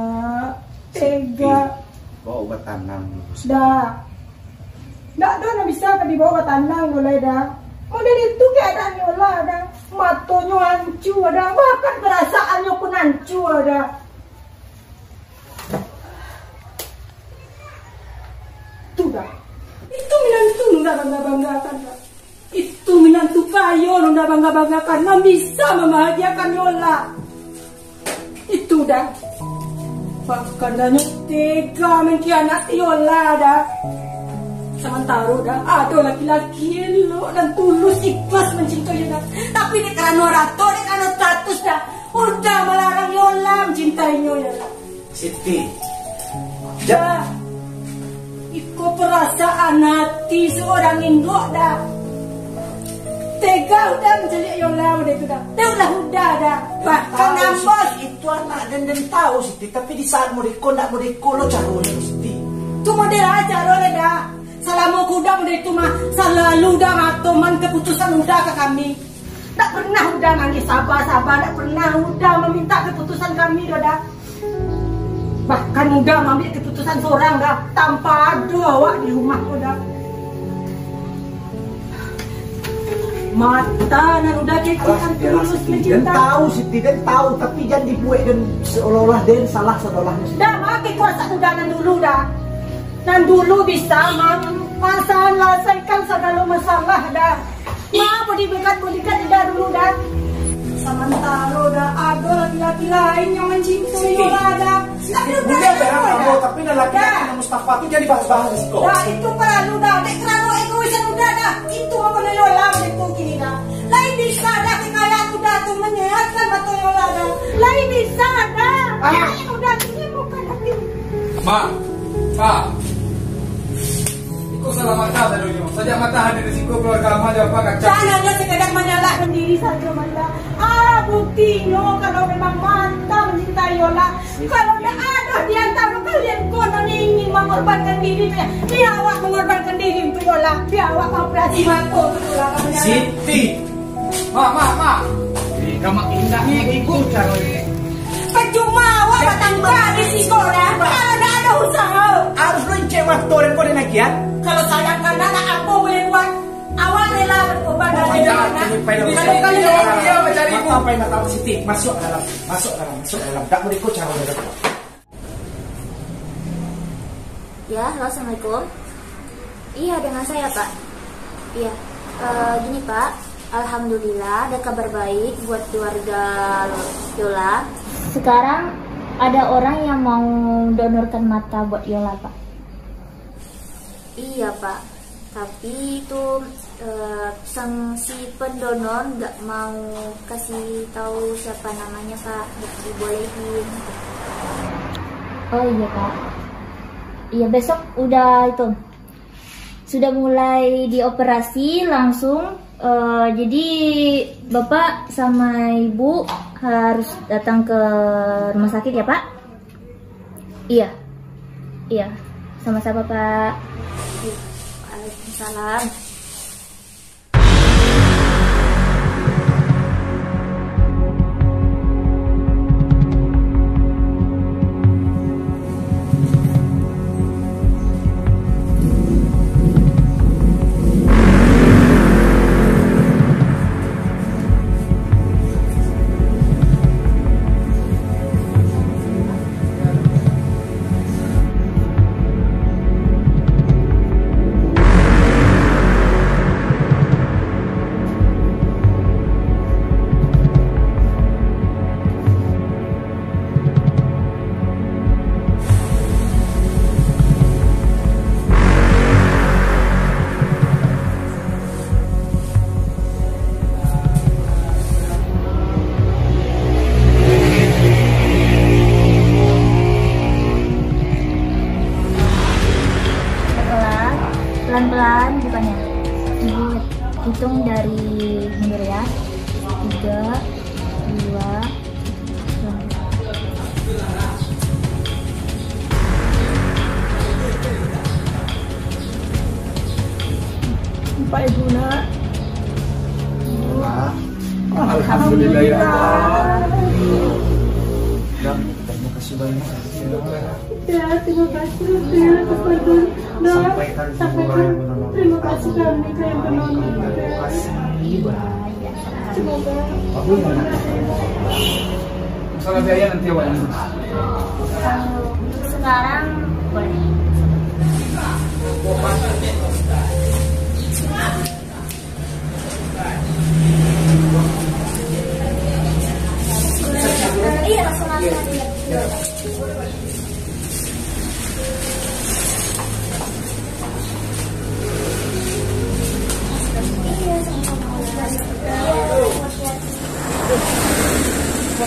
tega. Bawa obat tanam. Dah. Tak ada yang bisa ke dibawa tanang mulai dah. Model itu keadaan Yola dah. Matonya hancur dah. Bahkan perasaannya pun hancur dah. Itu dah. Itu menantu nunda bangga-banggakan dah. Itu menantu kayo nunda bangga-banggakan. Yang bisa membahagiakan Yola. Itu dah. Bahkan dah tega mengkhianati Yola dah. Sementara dah ada laki-laki elok dan tulus ikhlas mencintai Yola. Tapi dia kerana rato, dia kerana status dah. Udah melarang Yola mencintainya Yola. Siti. Dah. Ikut perasaan hati seorang induk dah. Tega udah mencari Yola udah itu dah. Dia udah dah. Bahkan Nambos itu anak dan tahu Siti. Tapi di saat mereka nak mereka lo caranya Siti. Tu model aja lo dah. Selama kuda udah itu mah selalu dah matoman keputusan udah ke kami. Tak pernah udah manggil sabar-sabar, tak pernah udah meminta keputusan kami dah. Bahkan udah mengambil keputusan seorang dah tanpa ada awak di rumah udah. Mata dan udah kekian tulus Dan mencintai. tahu Siti, dan tahu tapi jangan dibuat dan seolah-olah dan salah seolahnya. Dah makin kuasa udah dan dulu dah. Dan dulu bisa selesaikan segala masalah dah. Ma bodikan dah dulu dah. Sementara dah ada laki-laki lain yang mencintai Yola dah. Tapi laki-laki Mustafa itu jadi bahas-bahas kok. Dah itu perlu dah. Dek kerana egoisan udah dah. Itu apa Yola itu kini dah. Lain bisa dah kekayaan udah tu menyehatkan batu Yola dah. Lain bisa dah. Yang udah ini bukan lagi. Pak. Kau salah mata tadi. Sejak mata hadir risiko keluarga ama jawab kacau. Jangan hanya sekedar menyalahkan diri saja Manda. Buktinya kalau memang manta mencintai Yola. Kalau tidak ada di antara kalian konon ingin mengorbankan diri, biar awak mengorbankan diri untuk Yola. Biar awak operasi mata untuk Yola. Siti. Ma. Kamu indahnya ikut caranya. Percuma awak datang di sekolah. Kalau tidak ada usaha. Harus lonceng motor kau dan nakian. Kalau sayangkan anak apa boleh buat? Awak rela berkorban. Tidak Mata positif. Masuk dalam. Tak mau ikut cara dalam. Ya, halo, assalamualaikum. Iya, dengan saya Pak. Iya, gini Pak, alhamdulillah ada kabar baik buat keluarga Yola. Sekarang ada orang yang mau donorkan mata buat Yola Pak. Iya Pak, tapi itu si pendonor nggak mau kasih tahu siapa namanya Pak, nggak dibolehin. Oh iya Pak. Iya, besok sudah mulai dioperasi langsung. Jadi Bapak sama Ibu harus datang ke rumah sakit ya Pak? Iya, sama-sama Pak. Waalaikumsalam. Pelan-pelan bukannya. Ibu hitung dari mundur ya. 3, 2, 1. Pak Ibu nak. Alhamdulillah ya Allah. Terima kasih banyak. Ya, terima kasih kepada Sampaikan terima kasih kami ke yang penonton. Terima kasih banyak. Semoga Masalah biaya nanti awak yang Sekarang boleh. Iya, langsung aja.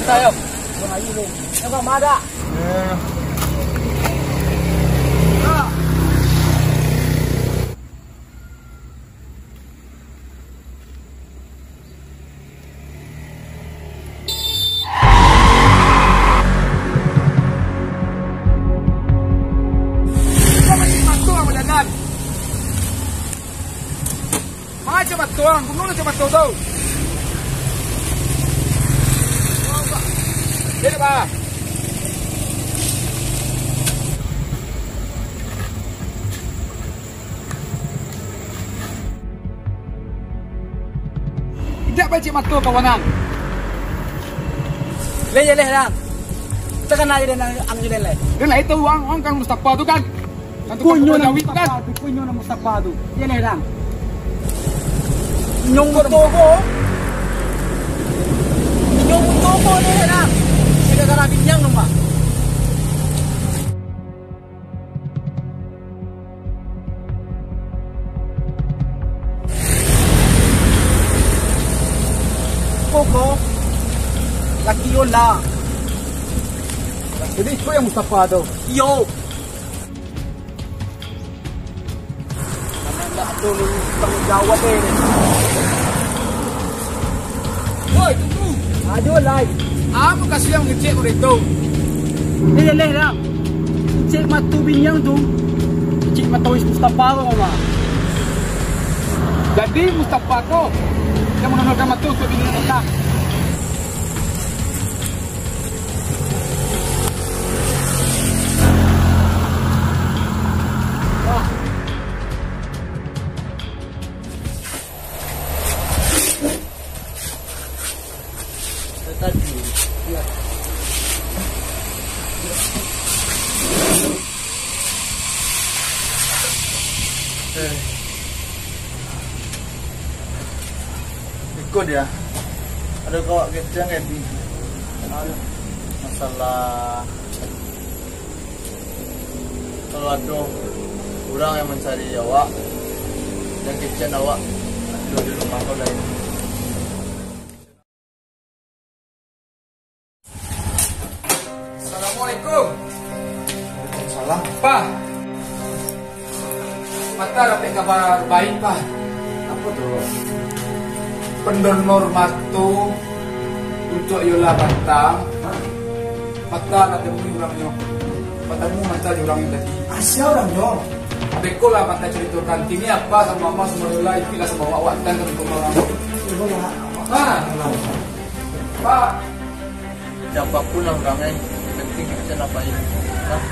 Tayo. Apa ada? cepat tuang, bunuh cepat tuang. Jadi Pak. Tidak baca mata kawanan. Leh lang. Kita kan aja dan ang leh. Dan lah itu uang kan Mustafa tu kan. Punyo na Mustafa, punyo na Mustafa tu. Yan lang. Nyong togo. Nyong togo ni lang. Kita karabin yang nomba. Koko, laki yun lang. Jadi itu yang Mustafa tu. Yo. Nggak dulu tanggung jawab ini. Woi, tunggu. Aduh lagi. Apa kasih yang ngecek mereka? Leh lah. Cek matu binyang tu. Cek matu Mustafa tu mama. Jadi Mustafa tu yang mengenalkan matu untuk binyang kita. berikut ya. Ada kawak keceng Ebi. Masalah kalau ada orang yang mencari awak dan keceng awak ada di rumah kau lain. Assalamualaikum. Salam. Pak. Mata dapat kabar baik, Pak. Apa tuh? Pendonor matu untuk Yola Batang. Mata nak temui orangnya. Matamu mencari orangnya tadi. Asia orangnya. Beko lah mata ceritakan ini apa sama mama sama Yola itu lah sama awak dan teman orang. Ah, Pak. Siapapun orangnya, penting kita napai. Nah,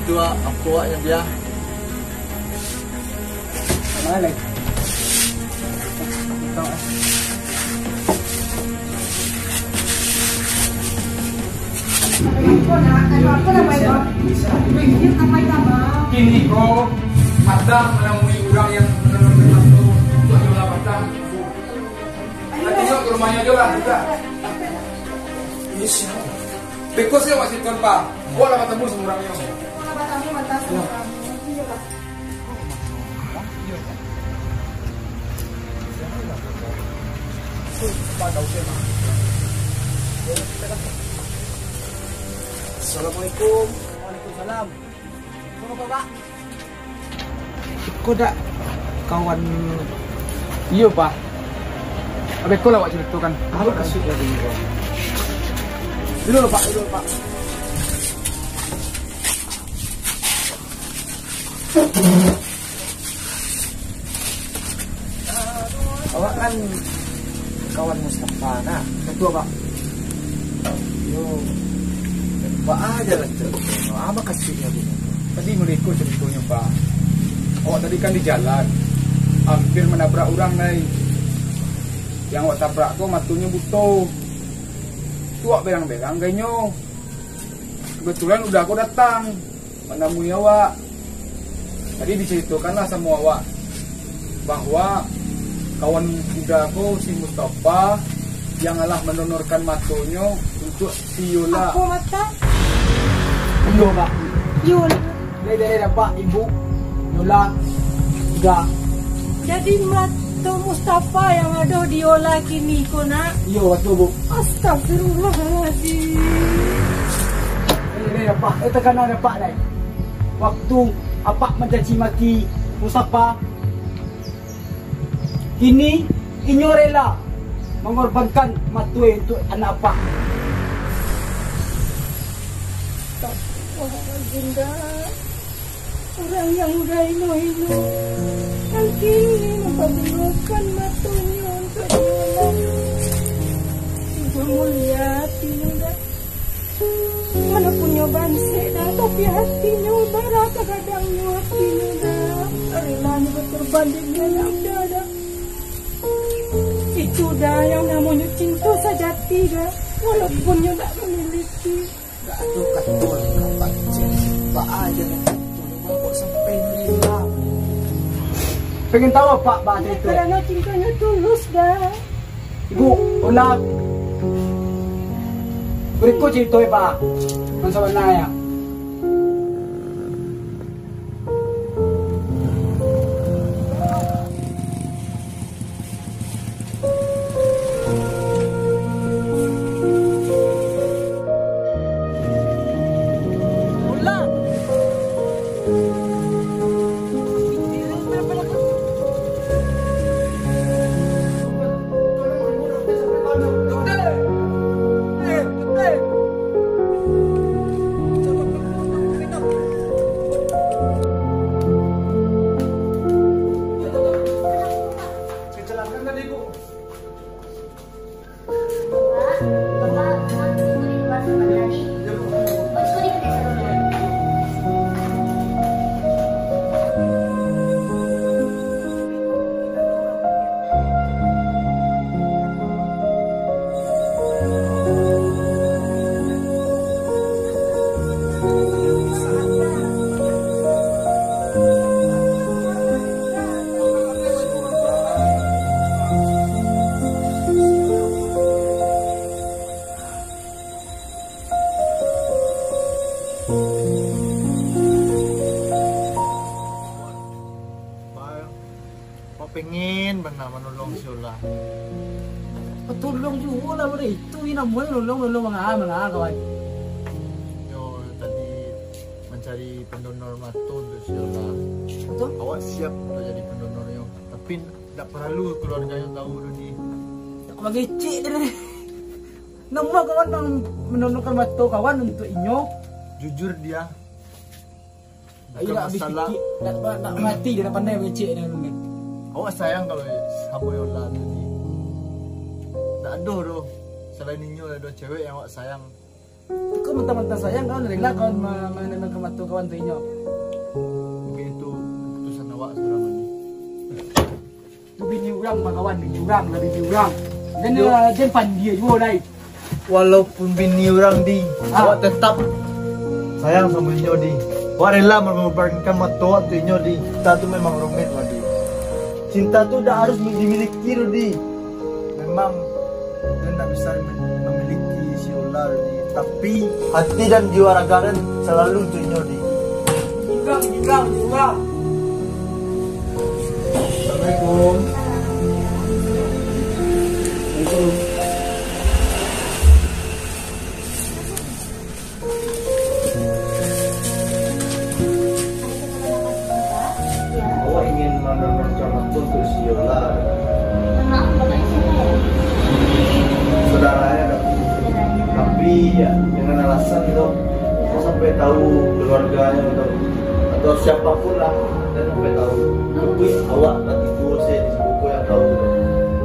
itu aku awaknya dia. Mana lagi? Kini kau mata menemui orang yang benar-benar untuk Yola Batang. Nanti yuk ke rumahnya aja lah juga. Beko sih masih tuan Pak. Gua lah ketemu sama orangnya. Assalamualaikum. Waalaikumsalam. Apa Pak? Kau dak kawan Iya Pak. Beko lah awak ceritakan. apa kasih lagi kau? Dulu Pak, dulu Pak. Awak kan kawan Mustafa nak. Betul Pak. Yo. Pak aja lah cerita. Apa kasihnya begini? Tadi mereka ceritanya Pak. Awak tadi kan di jalan, hampir menabrak orang naik. Yang awak tabrak tuh matunya butuh. Itu awak berang-berang kayaknya. Kebetulan udah aku datang menemui awak. Tadi diceritakanlah sama awak bahwa kawan muda aku si Mustafa yang alah mendonorkan matonya untuk si Yola. Aku mata. Iya Pak. Yul. Dari Pak, Ibu, Yola, udah. Jadi mata Mustafa yang ada di Yola kini ko nak. Iya betul Bu. Astagfirullahaladzim. Dari Pak, tekanan ada Pak lain. Waktu apa mencaci maki Mustafa, kini inyo rela mengorbankan matui untuk anak Pak. Bunda, orang yang udah ino-ino kan kini mempergunakan matunya untuk Yola. Ibu mau lihat ini dah. Mana punya bansik dah, tapi hatinya barat kadangnya hatinya dah. Relanya berbanding dengan dah dah. Itu dah yang namanya cinta sejati dah. Walaupun dia tak memiliki. Tak ada kata kapan Pak aja nih. Kok sampai nerima? Pengen tahu Pak bahasa itu? Karena cintanya tulus dah. Ibu, ulang. Berikut cerita Pak. Masa mana ya? pengen benar menolong si Ola. Patulong juga lah pada itu ini namanya nolong mga kawan. Yo tadi mencari pendonor mata untuk si Ola. Betul? Awak siap untuk jadi pendonornya. Tapi tak perlu keluarganya tahu dulu ni. Tak bagi cik dia. Nama kawan yang mendonorkan mata kawan untuk inyo. Jujur dia. Ayo nak habis masalah. fikir, nak mati dia nak pandai becek dia mungkin. Awak sayang kalau sama Yola tadi. Tak ada doh. Selain Ninyo ada cewek yang awak sayang. Kau mentang-mentang sayang kawan rela kawan mendonorkan mata kawan untuk inyo. Mungkin itu keputusan awak sekarang ni. Bini orang kawan bini orang. Dan dia pandai juga dai. Walaupun bini orang di, awak tetap sayang sama Ninyo di. Awak rela mengorbankan mata awak untuk Ninyo di. Cinta tu memang rumit di. Cinta tu dah harus dimiliki di. Memang dia tak bisa memiliki si Ola di. Tapi hati dan jiwa raga kan selalu untuk Ninyo di. Juga. Assalamualaikum. Awak ingin mendonorkan mata untuk si Yola. Memang bapaknya siapa ya? Saudaranya tapi ya dengan alasan dong sampai tahu keluarganya atau siapapun lah dan sampai tahu. Tapi awak nanti tua saya di buku yang tahu.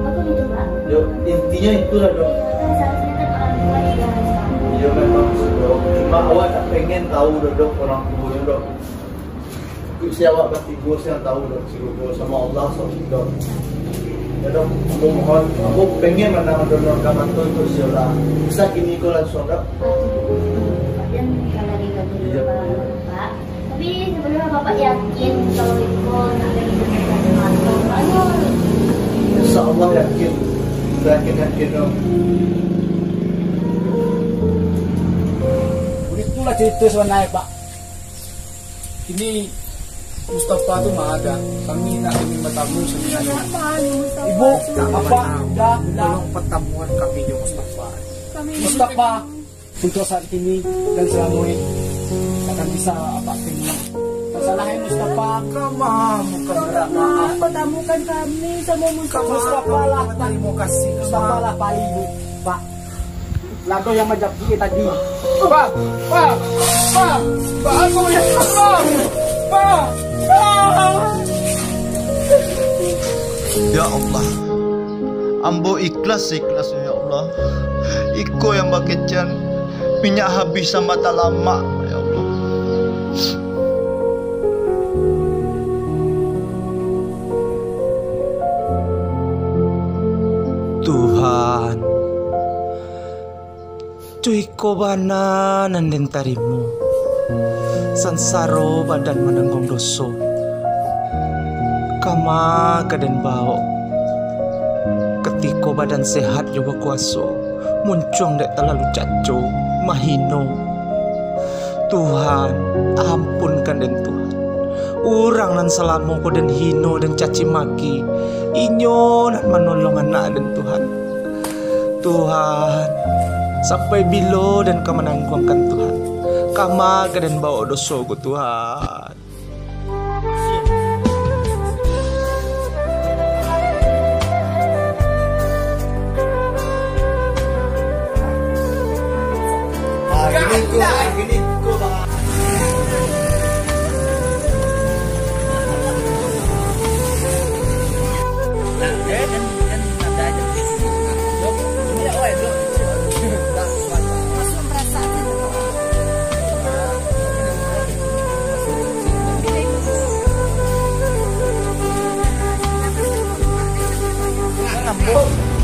Aku gitu Pak. Yo, intinya itulah dong. Kan seharusnya kan orang tua juga harus tahu. Dia memang sudah. Cuma awak tak pengen tahu dong orang tuanya dong. Si awak pasti bos yang tahu dong si bos sama Allah dong. Ya dong, aku mohon, aku pengen mendonorkan mata untuk si Yola. Bisa kini kau langsung dong. Dan kalau dikabulkan Pak. Tapi sebenarnya Bapak yakin kalau itu nak lagi dengan mata. Ayo. Insya Allah yakin dong. Begitulah cerita sebenarnya Pak. Ini Mustafa tu mah ada. Kami nak menerima tamu sebenarnya. Ibu, apa? Dah. Tolong pertemuan kami dengan Mustafa. Mustafa untuk saat ini dan selamanya akan bisa apa terima. Masalahnya Mustafa, Kamu bukan berat maaf. Pertemukan kami sama Mustafa. Mustafa lah Terima kasih. Mustafa lah Pak Ibu, Pak. Lato yang majak kita tadi. Pak, aku ya Pak. Ya Allah, ambo ikhlas ya Allah. Iko yang bagian minyak habis sama tak lama ya Allah. Tuhan, cuy kobana nanden tarimu, sansaro badan menanggung doso, kama kaden bau, ketiko badan sehat juga kuaso, muncung dek terlalu caco, mahino. Tuhan, ampunkan den Tuhan. Urang nan selamo ko den hino dan caci maki, inyo nan menolong anak den Tuhan. Tuhan, sampai bilo dan kemenangkuangkan Tuhan. Kama dan bawa dosa ku Tuhan. Gini ku bang.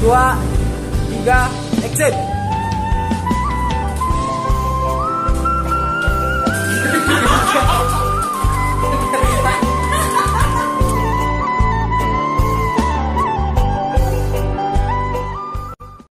Dua, tiga, exit.